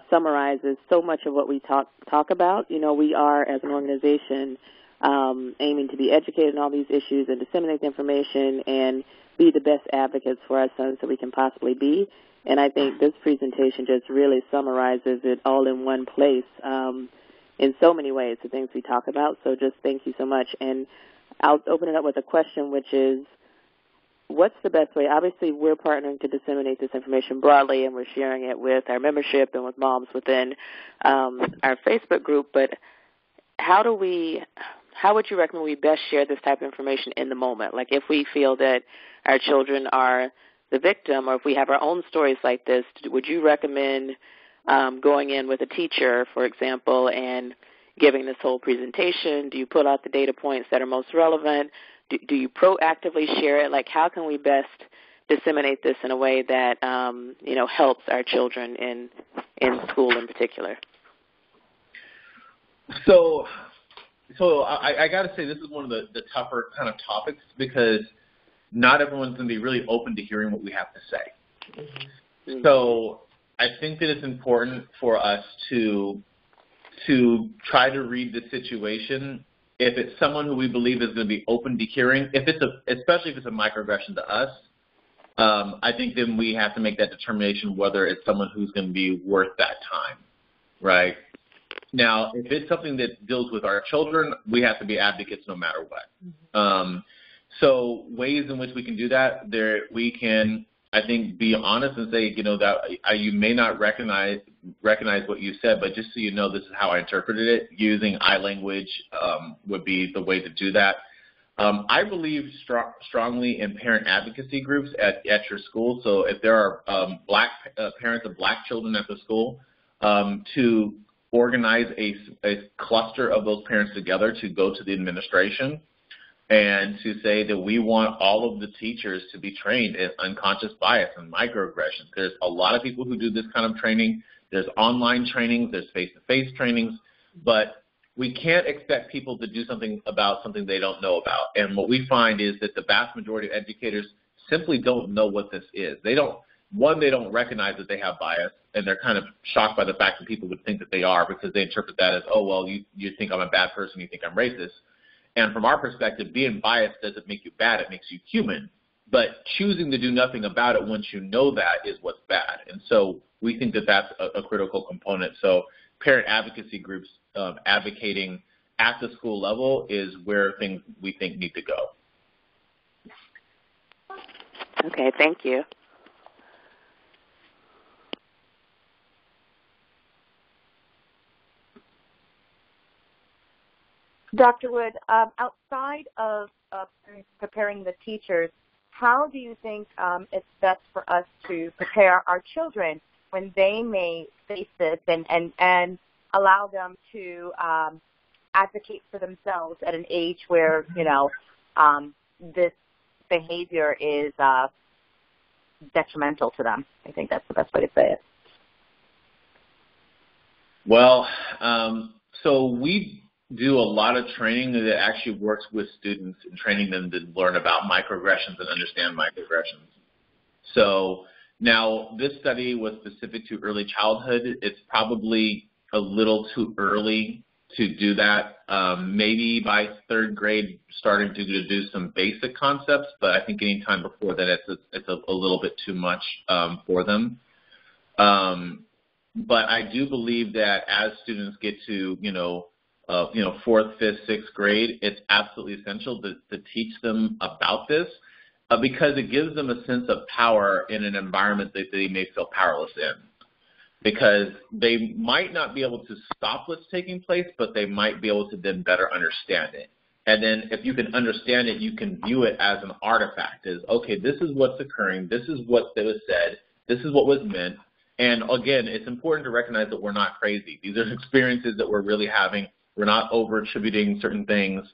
summarizes so much of what we talk about. We are, as an organization, aiming to be educated on all these issues and disseminate the information and be the best advocates for our sons that we can possibly be. And I think this presentation just really summarizes it all in one place in so many ways, the things we talk about. So just thank you so much. And I'll open it up with a question, which is, what's the best way? Obviously, we're partnering to disseminate this information broadly, and we're sharing it with our membership and with moms within our Facebook group. But how do we how would you recommend we best share this type of information in the moment? Like if we feel that our children are the victim, or if we have our own stories like this, would you recommend going in with a teacher, for example, and giving this whole presentation? Do you pull out the data points that are most relevant? Do you proactively share it? Like, how can we best disseminate this in a way that helps our children in school in particular? So I got to say this is one of the tougher kind of topics because not everyone's going to be really open to hearing what we have to say. Mm-hmm. So I think that it's important for us to try to read the situation. If it's someone who we believe is going to be open to hearing, especially if it's a microaggression to us, I think then we have to make that determination whether it's someone who's going to be worth that time, right? Now, if it's something that deals with our children, we have to be advocates no matter what. Mm-hmm. So ways in which we can do that, we can, I think, be honest and say, that you may not recognize what you said, but just so you know, this is how I interpreted it. Using I language would be the way to do that. I believe strongly in parent advocacy groups at your school. So if there are black parents of black children at the school, to organize a cluster of those parents together to go to the administration and to say that we want all of the teachers to be trained in unconscious bias and microaggressions. There's a lot of people who do this kind of training. There's online trainings, there's face-to-face trainings, but we can't expect people to do something about something they don't know about. And what we find is that the vast majority of educators simply don't know what this is. They don't recognize that they have bias, and they're kind of shocked by the fact that people would think that they are because they interpret that as, oh, well, you think I'm a bad person, you think I'm racist. And from our perspective, being biased doesn't make you bad, it makes you human. But choosing to do nothing about it once you know that is what's bad. And so we think that that's a critical component. So parent advocacy groups advocating at the school level is where things we think need to go. Okay, thank you. Dr. Wood, outside of preparing the teachers, how do you think it's best for us to prepare our children when they may face this and allow them to advocate for themselves at an age where, this behavior is detrimental to them? I think that's the best way to say it. Well, so we do a lot of training that actually works with students and training them to learn about microaggressions and understand microaggressions. So now this study was specific to early childhood. It's probably a little too early to do that. Maybe by third grade starting to do some basic concepts, but I think any time before that it's a little bit too much for them. But I do believe that as students get to, fourth, fifth, sixth grade, it's absolutely essential to teach them about this because it gives them a sense of power in an environment that they may feel powerless in. Because they might not be able to stop what's taking place, but they might be able to then better understand it. And then if you can understand it, you can view it as an artifact, as, okay, this is what's occurring, this is what was said, this is what was meant. And again, it's important to recognize that we're not crazy. These are experiences that we're really having. We're not over-attributing certain things.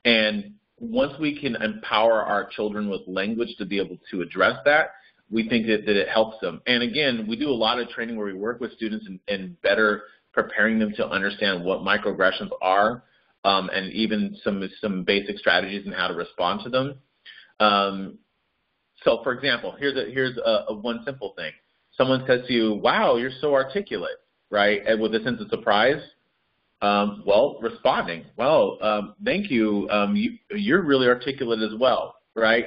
And once we can empower our children with language to be able to address that, we think that it helps them. And again, we do a lot of training where we work with students in better preparing them to understand what microaggressions are, and even some basic strategies and how to respond to them. So for example, here's a one simple thing. Someone says to you, wow, you're so articulate, right? And with a sense of surprise, responding, well, thank you. You're really articulate as well, right?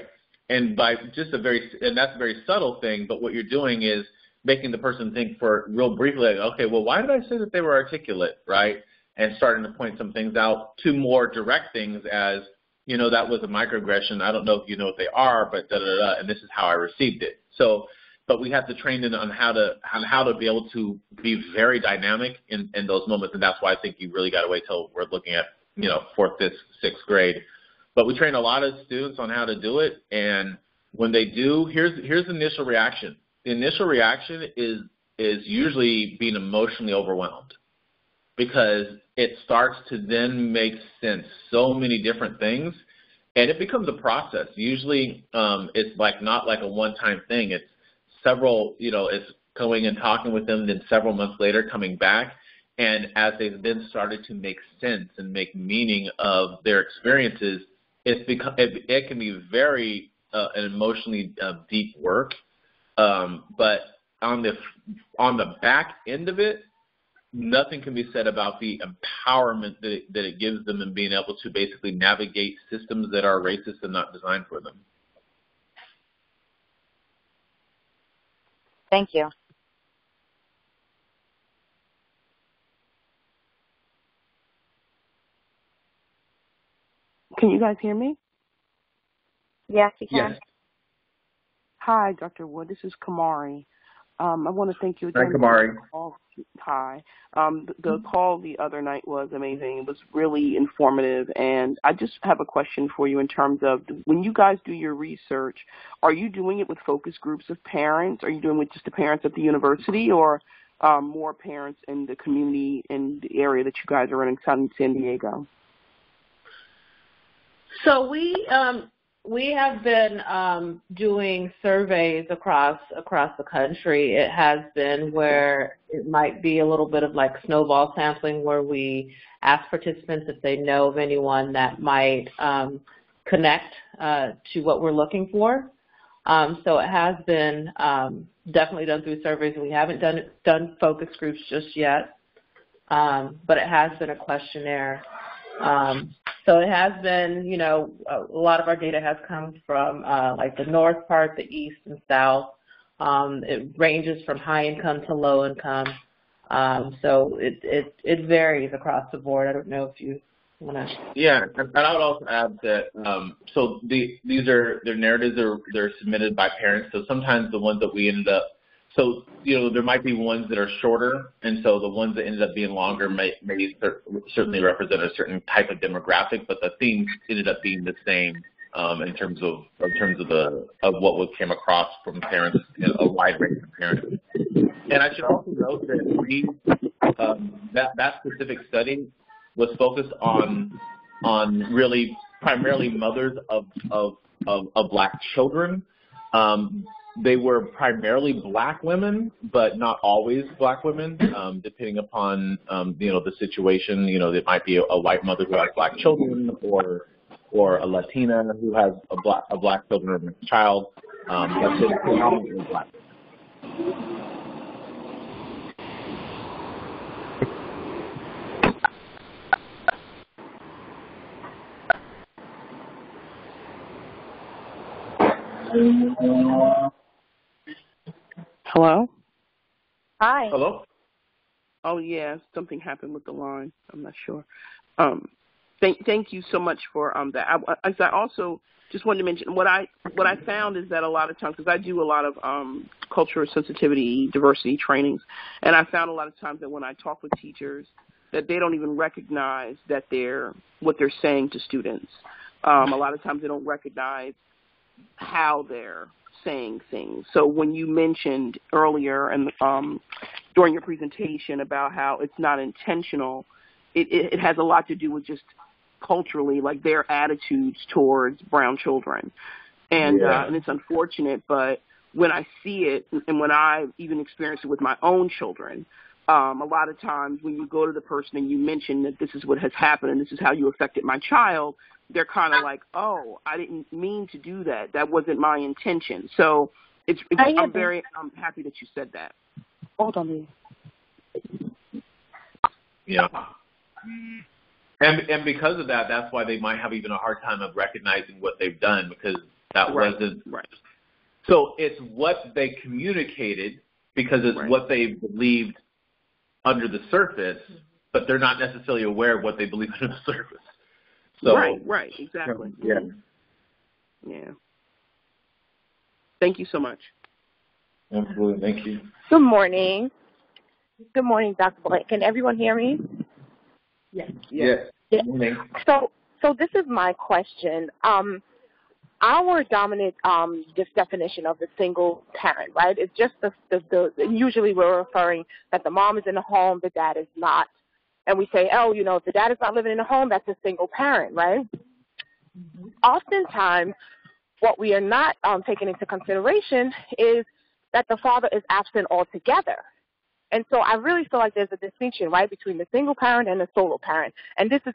And by just and that's a very subtle thing, but what you're doing is making the person think for real briefly, like, okay, well, why did I say that they were articulate, right? And starting to point some things out to more direct things as, that was a microaggression. I don't know if you know what they are, but da-da-da, and this is how I received it. So, but we have to train them on how to be able to be very dynamic in those moments, and that's why I think you really got to wait till we're looking at 4th, 5th, 6th grade. But we train a lot of students on how to do it, and when they do, here's the initial reaction. The initial reaction is usually being emotionally overwhelmed, because it starts to then make sense, so many different things, and it becomes a process. Usually it's not like a one-time thing. It's several, it's going and talking with them, then several months later coming back, and as they've then started to make sense and make meaning of their experiences, it can be very an emotionally deep work, but on the back end of it, nothing can be said about the empowerment that it gives them in being able to basically navigate systems that are racist and not designed for them. Thank you. Can you guys hear me? Yes, you can. Yes. Hi, Dr. Wood. This is Kamari. I want to thank you again. Hi, Kamari. Hi. The call the other night was amazing. It was really informative, and I just have a question for you in terms of when you guys do your research, are you doing it with focus groups of parents? Are you doing it with just the parents at the university, or more parents in the community in the area that you guys are in San Diego? So we have been doing surveys across the country. It has been where it might be a little bit of like snowball sampling, where we ask participants if they know of anyone that might connect to what we're looking for. So it has been definitely done through surveys, and we haven't done focus groups just yet, but it has been a questionnaire. So it has been, a lot of our data has come from like the north part, the east and south. It ranges from high income to low income. So it varies across the board. I don't know if you want to. Yeah, and I would also add that so their narratives they're submitted by parents. So sometimes the ones that we ended up. So, there might be ones that are shorter, and so the ones that ended up being longer may certainly represent a certain type of demographic, but the themes ended up being the same in terms of what came across from parents, a wide range of parents. And I should also note that that specific study was focused on really primarily mothers of Black children. They were primarily Black women, but not always Black women, depending upon, the situation. It might be a white mother who has Black children, or a Latina who has a Black children or child, but it's predominantly Black. Hello? Hi. Hello? Oh, yeah, something happened with the line. I'm not sure. Thank you so much for that. I also just wanted to mention what I found is that a lot of times, because I do a lot of cultural sensitivity, diversity trainings, and I found a lot of times that when I talk with teachers, that they don't even recognize that what they're saying to students. A lot of times they don't recognize how they're saying things. So when you mentioned earlier and during your presentation about how it's not intentional, it has a lot to do with just culturally, like their attitudes towards brown children. And and it's unfortunate, but when I see it, and when I've even experienced it with my own children, a lot of times when you go to the person and you mention that this is what has happened and this is how you affected my child, they're kind of like, oh, I didn't mean to do that. That wasn't my intention. So I'm very happy that you said that. Hold on. Yeah. And because of that, that's why they might have even a hard time of recognizing what they've done, because that wasn't right. So it's what they communicated, because it's what they believed under the surface, but they're not necessarily aware of what they believe under the surface. So, right, exactly. Yeah. Thank you so much. Absolutely, thank you. Good morning. Good morning, Dr. Blake. Can everyone hear me? Yes. Yes. Yeah. So this is my question. Our dominant this definition of the single parent, right? It's just the usually we're referring that the mom is in the home, the dad is not. And we say, oh, if the dad is not living in the home, that's a single parent, right? Mm-hmm. Oftentimes, what we are not taking into consideration is that the father is absent altogether. And so I really feel like there's a distinction, right, between the single parent and the solo parent. And this is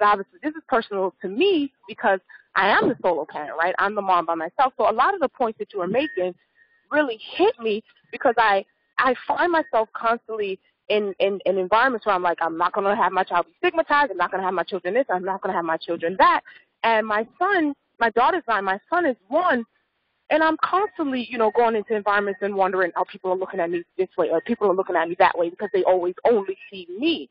personal to me because I am the solo parent, right? I'm the mom by myself. So a lot of the points that you are making really hit me because I find myself constantly in environments where I'm like, I'm not going to have my child be stigmatized. I'm not going to have my children this. I'm not going to have my children that. And my daughter's 9, my son is 1. And I'm constantly, going into environments and wondering, oh, people are looking at me this way or people are looking at me that way because they always only see me.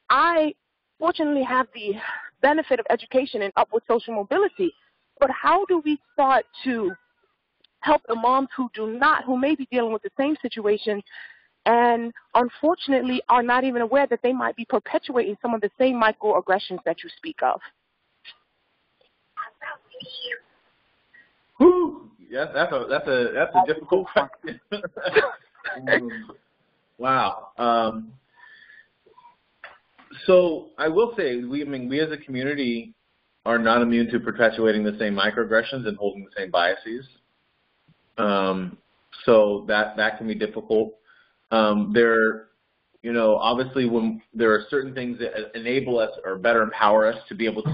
I fortunately have the benefit of education and upward social mobility, but how do we start to help the moms who may be dealing with the same situation and unfortunately are not even aware that they might be perpetuating some of the same microaggressions that you speak of? Yeah, that's a difficult question. Wow. So I will say, we as a community are not immune to perpetuating the same microaggressions and holding the same biases. So that can be difficult. Obviously when there are certain things that enable us or better empower us to be able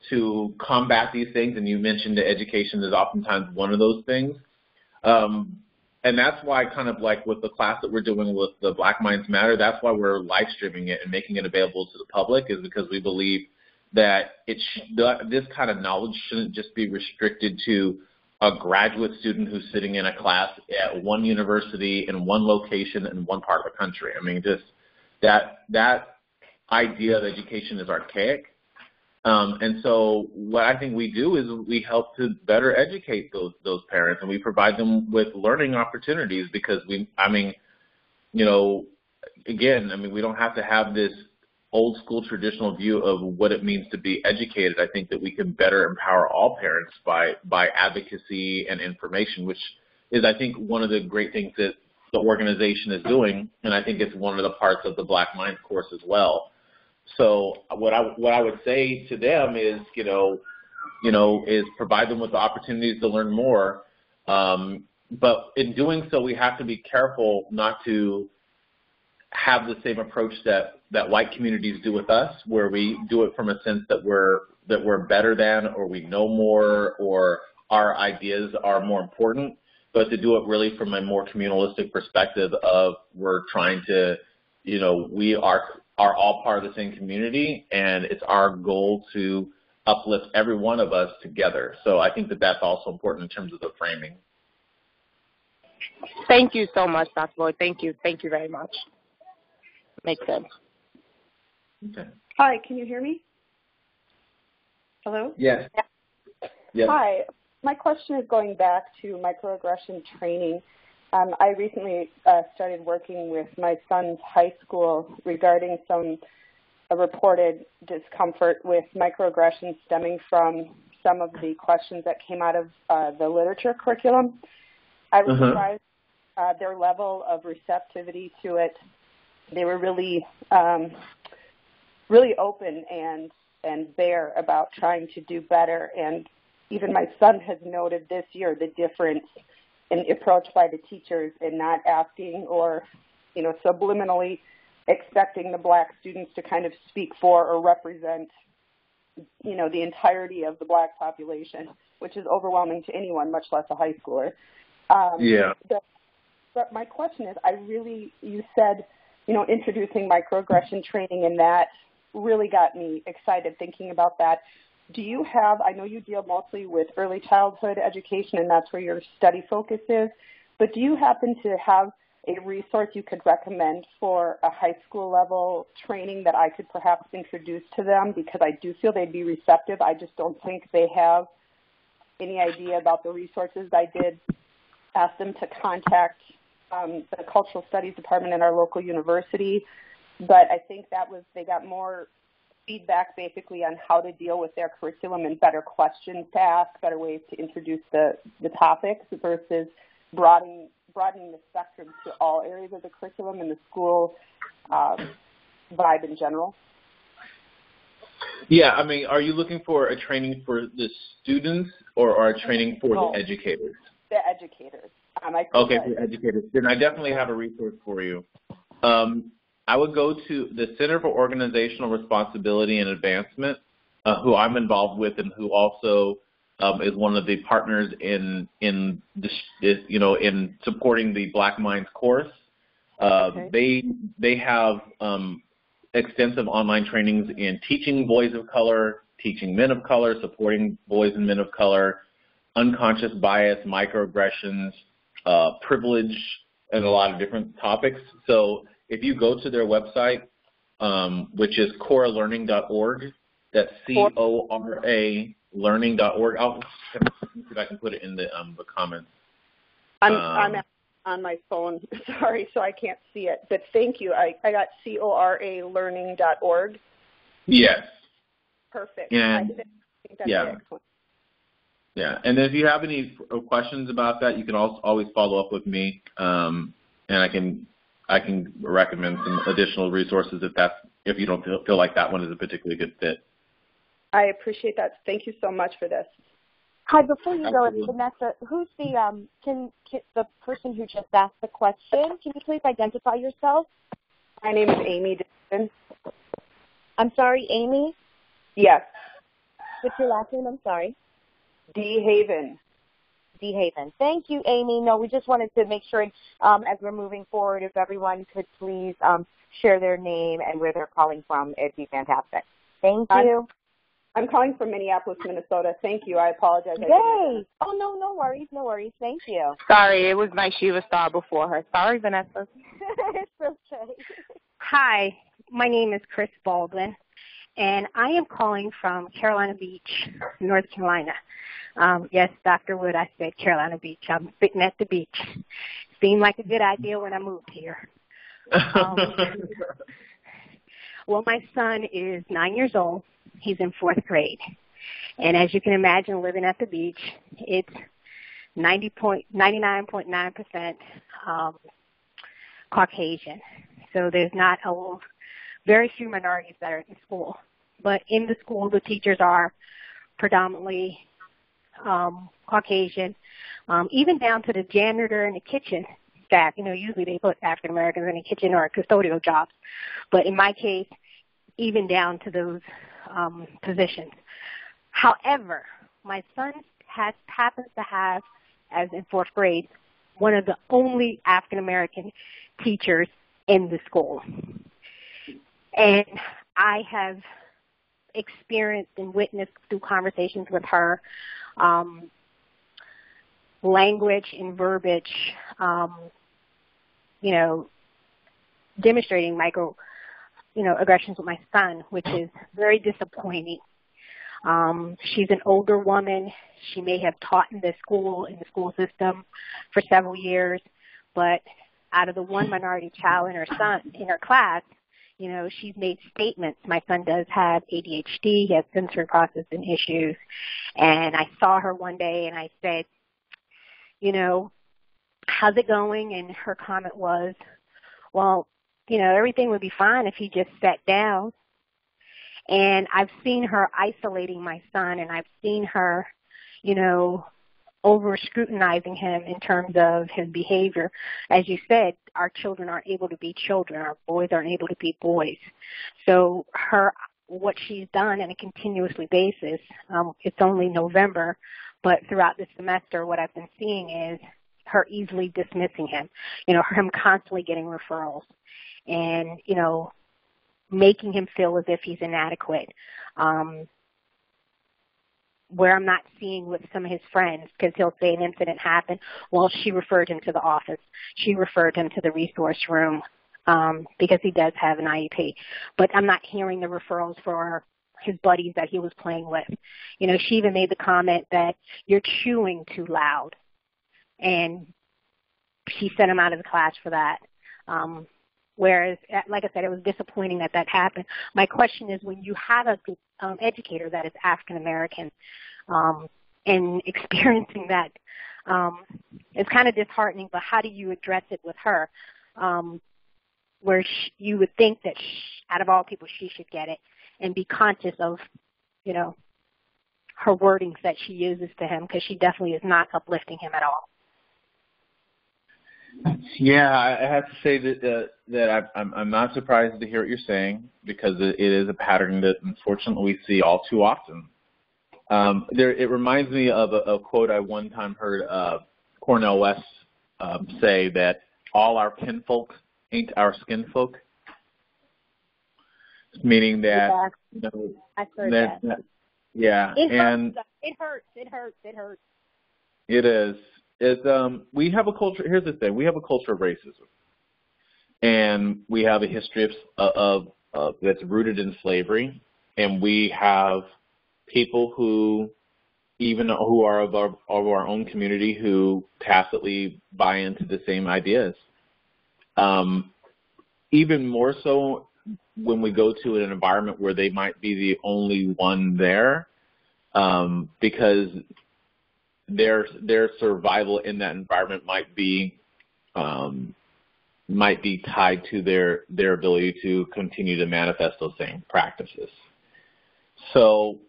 to combat these things, and you mentioned that education is oftentimes one of those things. And that's why kind of like with the class that we're doing with the Black Minds Matter, that's why we're live streaming it and making it available to the public, is because we believe that this kind of knowledge shouldn't just be restricted to a graduate student who's sitting in a class at one university in one location in one part of the country. Just that idea of education is archaic. And so what I think we do is we help to better educate those parents, and we provide them with learning opportunities because we don't have to have this old school traditional view of what it means to be educated. I think that we can better empower all parents by advocacy and information, which is, I think, one of the great things that the organization is doing, and I think it's one of the parts of the Black Minds course as well. So what I would say to them is, is provide them with the opportunities to learn more. But in doing so, we have to be careful not to have the same approach that white communities do with us, where we do it from a sense that we're better than, or we know more, or our ideas are more important, but to do it really from a more communalistic perspective of we're trying to, we are all part of the same community, and it's our goal to uplift every one of us together. So I think that that's also important in terms of the framing. Thank you so much, Dr. Lloyd. Thank you. Thank you very much. Makes sense. Okay. Hi, can you hear me? Hello? Yes. Yes. Hi. My question is going back to microaggression training. I recently started working with my son's high school regarding some reported discomfort with microaggressions stemming from some of the questions that came out of the literature curriculum. I was surprised their level of receptivity to it. They were really open and bare about trying to do better. And even my son has noted this year the difference in the approach by the teachers in not asking or, subliminally expecting the Black students to kind of speak for or represent, the entirety of the Black population, which is overwhelming to anyone, much less a high schooler. But my question is, you said, introducing microaggression training, and that really got me excited thinking about that. Do you have, I know you deal mostly with early childhood education, and that's where your study focus is, but do you happen to have a resource you could recommend for a high school level training that I could perhaps introduce to them? Because I do feel they'd be receptive. I just don't think they have any idea about the resources. I did ask them to contact the Cultural Studies Department in our local university, but I think they got more feedback basically on how to deal with their curriculum and better questions to ask, better ways to introduce the topics versus broadening the spectrum to all areas of the curriculum and the school vibe in general? Yeah, I mean, are you looking for a training for the students or a training for the educators? The educators. Okay, for educators. Then I definitely have a resource for you. I would go to the Center for Organizational Responsibility and Advancement, who I'm involved with, and who also is one of the partners in supporting the Black Minds course. They have extensive online trainings in teaching boys of color, teaching men of color, supporting boys and men of color, unconscious bias, microaggressions, privilege, and a lot of different topics. So if you go to their website, which is coralearning.org, that's CORA learning.org. I'll see if I can put it in the comments. I'm on my phone, sorry, so I can't see it. But thank you. I got coralearning.org. Yes. Perfect. And, I think that's excellent. Yeah, and if you have any questions about that, you can also always follow up with me, and I can recommend some additional resources if you don't feel like that one is a particularly good fit. I appreciate that. Thank you so much for this. Hi, before you go, Vanessa, who's the person who just asked the question? Can you please identify yourself? My name is Amy Dixon. I'm sorry, Amy? Yes. What's your last name? I'm sorry. DeHaven. DeHaven. Thank you, Amy. No, we just wanted to make sure, as we're moving forward, if everyone could please share their name and where they're calling from, it'd be fantastic. Thank you. I'm calling from Minneapolis, Minnesota. Thank you. I apologize. Yay! Oh, no worries. No worries. Thank you. Sorry, it was my Shiva Star before her. Sorry, Vanessa. It's okay. Hi, my name is Chris Baldwin, and I am calling from Carolina Beach, North Carolina. Yes, Dr. Wood, I said Carolina Beach. I'm sitting at the beach. Seemed like a good idea when I moved here. Well, my son is 9 years old. He's in 4th grade. And as you can imagine, living at the beach, it's 99.9% Caucasian. So there's not very few minorities that are in school. But in the school, the teachers are predominantly Caucasian, even down to the janitor and the kitchen staff. Usually they put African Americans in the kitchen or custodial jobs. But in my case, even down to those positions. However, my son happens to have, as in 4th grade, one of the only African American teachers in the school. And I have experienced and witnessed through conversations with her language and verbiage, demonstrating aggressions with my son, which is very disappointing. She's an older woman. She may have taught in the school system for several years, but out of the one minority child in her class, she's made statements. My son does have ADHD. He has sensory processing issues. And I saw her one day and I said, how's it going? And her comment was, well, everything would be fine if he just sat down. And I've seen her isolating my son, and I've seen her, over-scrutinizing him in terms of his behavior. As you said, our children aren't able to be children. Our boys aren't able to be boys. So what she's done on a continuously basis, it's only November, but throughout the semester, what I've been seeing is her easily dismissing him, him constantly getting referrals. And, making him feel as if he's inadequate. Where I'm not seeing with some of his friends, because he'll say an incident happened, well, she referred him to the office. She referred him to the resource room because he does have an IEP. But I'm not hearing the referrals for his buddies that he was playing with. She even made the comment that you're chewing too loud. And she sent him out of the class for that. Whereas, like I said, it was disappointing that that happened. My question is, when you have a educator that is African American and experiencing that, it's kind of disheartening, but how do you address it with her? Where you would think that out of all people, she should get it, and be conscious of, you know, her wordings that she uses to him, because she definitely is not uplifting him at all. Yeah, I have to say that I'm not surprised to hear what you're saying, because it is a pattern that unfortunately we see all too often. It reminds me of a quote I one time heard Cornel West say, that all our kinfolk ain't our skinfolk, meaning that, Yeah, you know, I've heard that. Yeah, It and hurts. It hurts. it is. We have a culture. Here's the thing: we have a culture of racism, and we have a history of that's rooted in slavery, and we have people who are of our own community who tacitly buy into the same ideas. Even more so when we go to an environment where they might be the only one there, because their survival in that environment might be tied to their ability to continue to manifest those same practices. So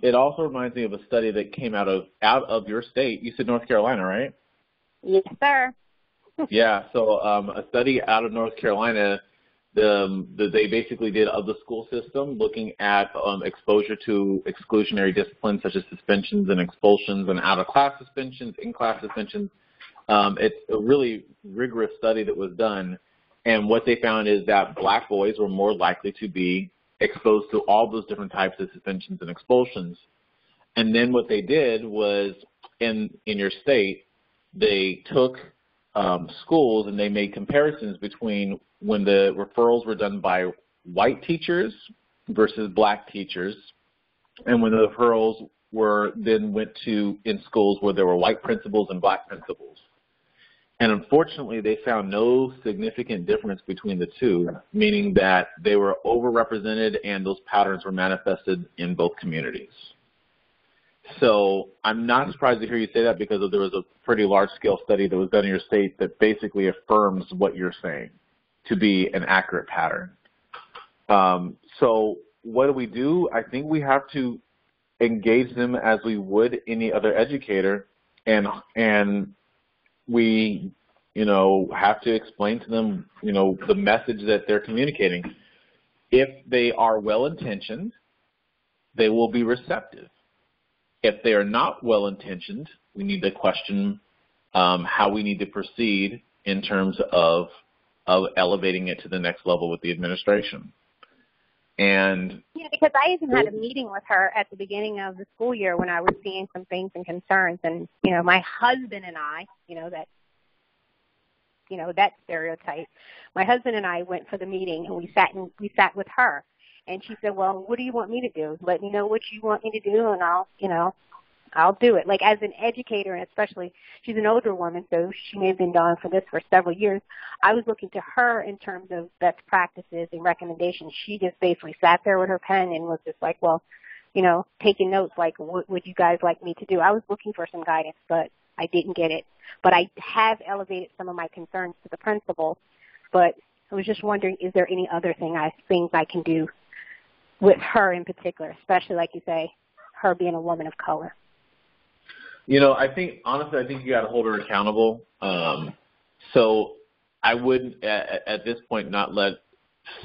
it also reminds me of a study that came out of your state. You said North Carolina, right? Yes, sir. Yeah. So a study out of North Carolina, they basically did of the school system, looking at exposure to exclusionary disciplines such as suspensions and expulsions and out-of-class suspensions, in-class suspensions. It's a really rigorous study that was done, and what they found is that black boys were more likely to be exposed to all those different types of suspensions and expulsions. And then what they did was, in your state, they took schools and they made comparisons between when the referrals were done by white teachers versus black teachers, and when the referrals went to in schools where there were white principals and black principals. And unfortunately, they found no significant difference between the two, meaning that they were overrepresented and those patterns were manifested in both communities. So I'm not surprised to hear you say that, because there was a pretty large-scale study that was done in your state that basically affirms what you're saying to be an accurate pattern. So what do? I think we have to engage them as we would any other educator, and we, have to explain to them, the message that they're communicating. If they are well-intentioned, they will be receptive. If they are not well-intentioned, we need to question how we need to proceed in terms of elevating it to the next level with the administration. And yeah, because I even had a meeting with her at the beginning of the school year when I was seeing some things and concerns, and my husband and I, that stereotype. My husband and I went for the meeting, and we sat with her, and she said, "Well, what do you want me to do? Let me know what you want me to do, and I'll do it." Like, as an educator, and especially she's an older woman, so she may have been doing for this for several years. I was looking to her in terms of best practices and recommendations. She just basically sat there with her pen and was just like, well, taking notes, like, what would you guys like me to do? I was looking for some guidance, but I didn't get it. But I have elevated some of my concerns to the principal. But I was just wondering, is there any other things I can do with her in particular, especially, like you say, her being a woman of color? I think you got to hold her accountable. So I would, at this point, not let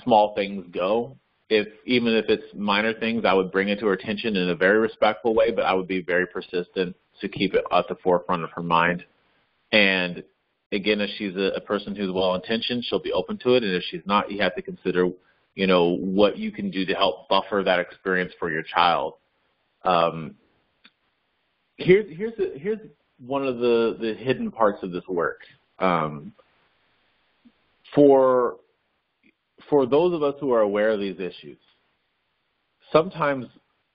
small things go. Even if it's minor things, I would bring it to her attention in a very respectful way, but I would be very persistent to keep it at the forefront of her mind. And again, if she's a person who's well-intentioned, she'll be open to it. And if she's not, you have to consider, what you can do to help buffer that experience for your child. Here's one of the hidden parts of this work. For those of us who are aware of these issues, sometimes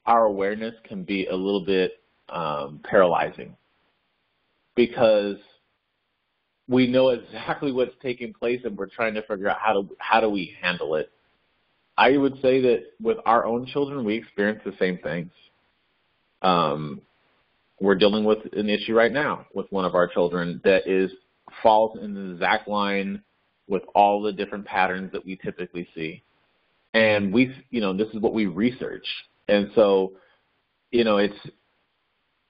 our awareness can be a little bit paralyzing, because we know exactly what's taking place, and we're trying to figure out how do we handle it. I would say that with our own children, we experience the same things. We're dealing with an issue right now with one of our children that falls in the exact line with all the different patterns that we typically see. And this is what we research. And so, it's,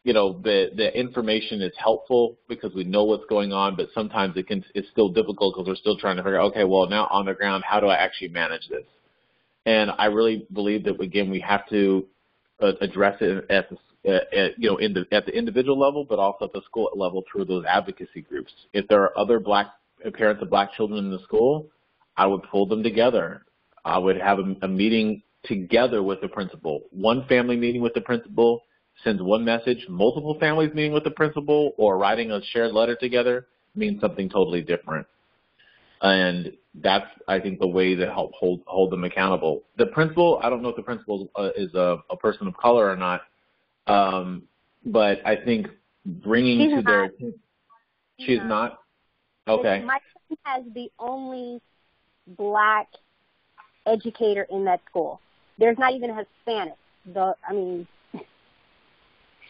the information is helpful because we know what's going on, but sometimes it's still difficult because we're still trying to figure out, okay, well, now on the ground, how do I actually manage this? And I really believe that, again, we have to address it at the individual level, but also at the school level through those advocacy groups. If there are other parents of Black children in the school, I would pull them together. I would have a meeting together with the principal. One family meeting with the principal sends one message. Multiple families meeting with the principal or writing a shared letter together means something totally different. And that's, I think, the way to help hold them accountable. The principal, I don't know if the principal is a person of color or not, but I think bringing to their attention. She's not? Okay. My son has the only Black educator in that school. There's not even a Hispanic.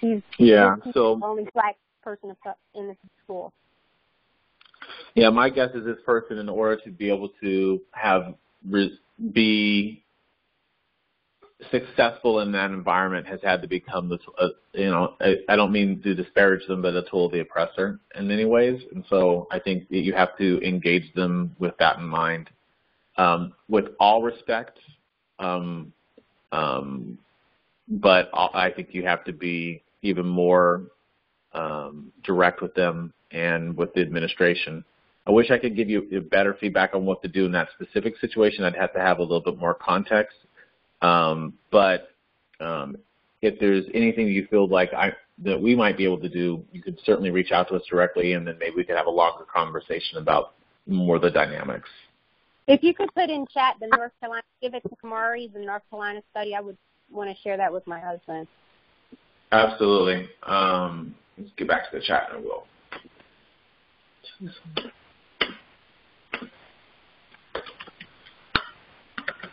She's the only Black person in the school. Yeah, my guess is this person, in order to be able to be successful in that environment, has had to become I don't mean to disparage them, but a tool of the oppressor in many ways. And so I think that you have to engage them with that in mind, with all respect. But I think you have to be even more direct with them and with the administration. I wish I could give you better feedback on what to do in that specific situation. I'd have to have a little bit more context. But if there's anything you feel like that we might be able to do, you could certainly reach out to us directly, and then maybe we could have a longer conversation about more of the dynamics. If you could put in chat the North Carolina, give it to Kamari, the North Carolina study, I would want to share that with my husband. Absolutely. Let's get back to the chat and we'll.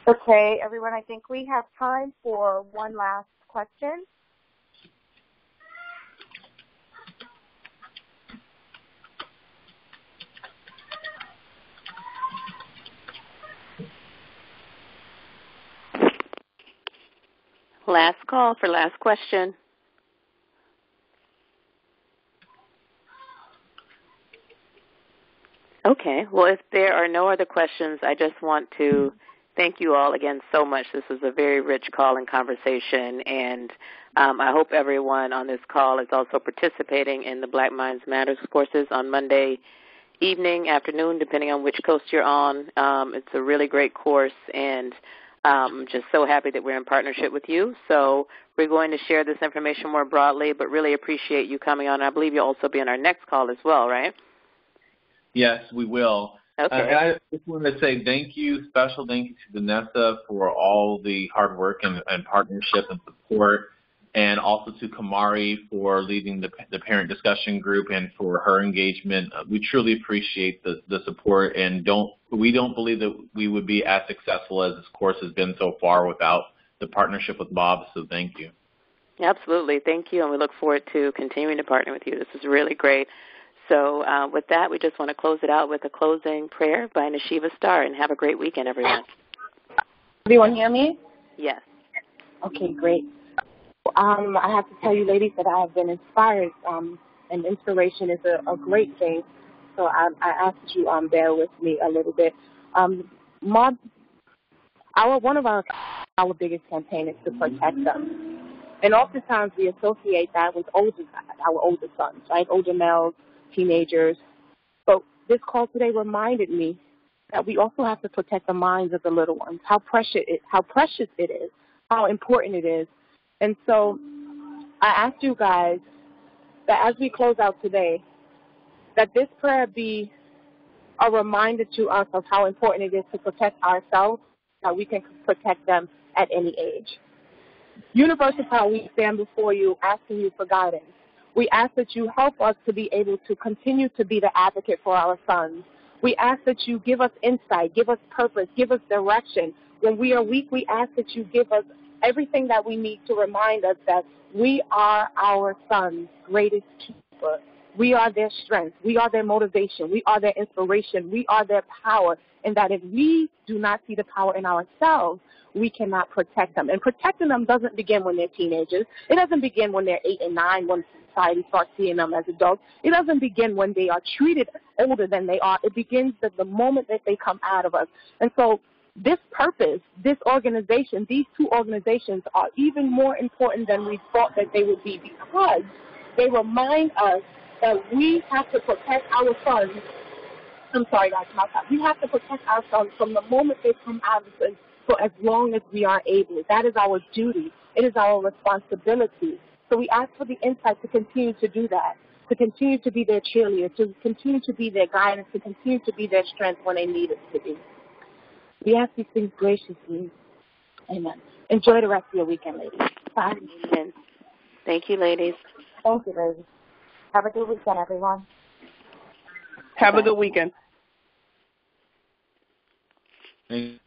Okay, everyone, I think we have time for one last question. Last call for last question. Okay, well, if there are no other questions, I just want to thank you all again so much. This was a very rich call and conversation, and I hope everyone on this call is also participating in the Black Minds Matters courses on Monday evening, afternoon, depending on which coast you're on. It's a really great course, and I'm just so happy that we're in partnership with you. So we're going to share this information more broadly, but really appreciate you coming on. I believe you'll also be on our next call as well, right? Yes, we will. Okay. I just wanted to say special thank you to Vanessa for all the hard work and partnership and support, and also to Kamari for leading the parent discussion group and for her engagement. We truly appreciate the support, and we don't believe that we would be as successful as this course has been so far without the partnership with Bob, so thank you. Absolutely. Thank you, and we look forward to continuing to partner with you. This is really great. So with that, we just want to close it out with a closing prayer by Nashiva Starr, and have a great weekend, everyone. Everyone hear me? Yes. Okay, great. I have to tell you, ladies, that I have been inspired, and inspiration is a great thing. So I ask that you bear with me a little bit. One of our biggest campaign is to protect them. And oftentimes we associate that with our older sons, right? Older males, teenagers. But this call today reminded me that we also have to protect the minds of the little ones, how precious it is, how important it is. And so I ask you guys that as we close out today, that this prayer be a reminder to us of how important it is to protect ourselves, that we can protect them at any age. Universal Power, we stand before you asking you for guidance. We ask that you help us to be able to continue to be the advocate for our sons. We ask that you give us insight, give us purpose, give us direction. When we are weak, we ask that you give us everything that we need to remind us that we are our sons' greatest keeper. We are their strength. We are their motivation. We are their inspiration. We are their power. And that if we do not see the power in ourselves, we cannot protect them. And protecting them doesn't begin when they're teenagers. It doesn't begin when they're 8 and 9, when society starts seeing them as adults. It doesn't begin when they are treated older than they are. It begins at the moment that they come out of us. And so this purpose, this organization, these two organizations are even more important than we thought that they would be, because they remind us that we have to protect our sons. I'm sorry, guys, we have to protect our sons from the moment they come out of us for as long as we are able. That is our duty. It is our responsibility. So we ask for the insight to continue to do that, to continue to be their cheerleader, to continue to be their guidance, to continue to be their strength when they need us to be. We ask these things graciously. Amen. Enjoy the rest of your weekend, ladies. Bye. Amen. Thank you, ladies. Thank you, ladies. Have a good weekend, everyone. Have a good weekend. Thank you.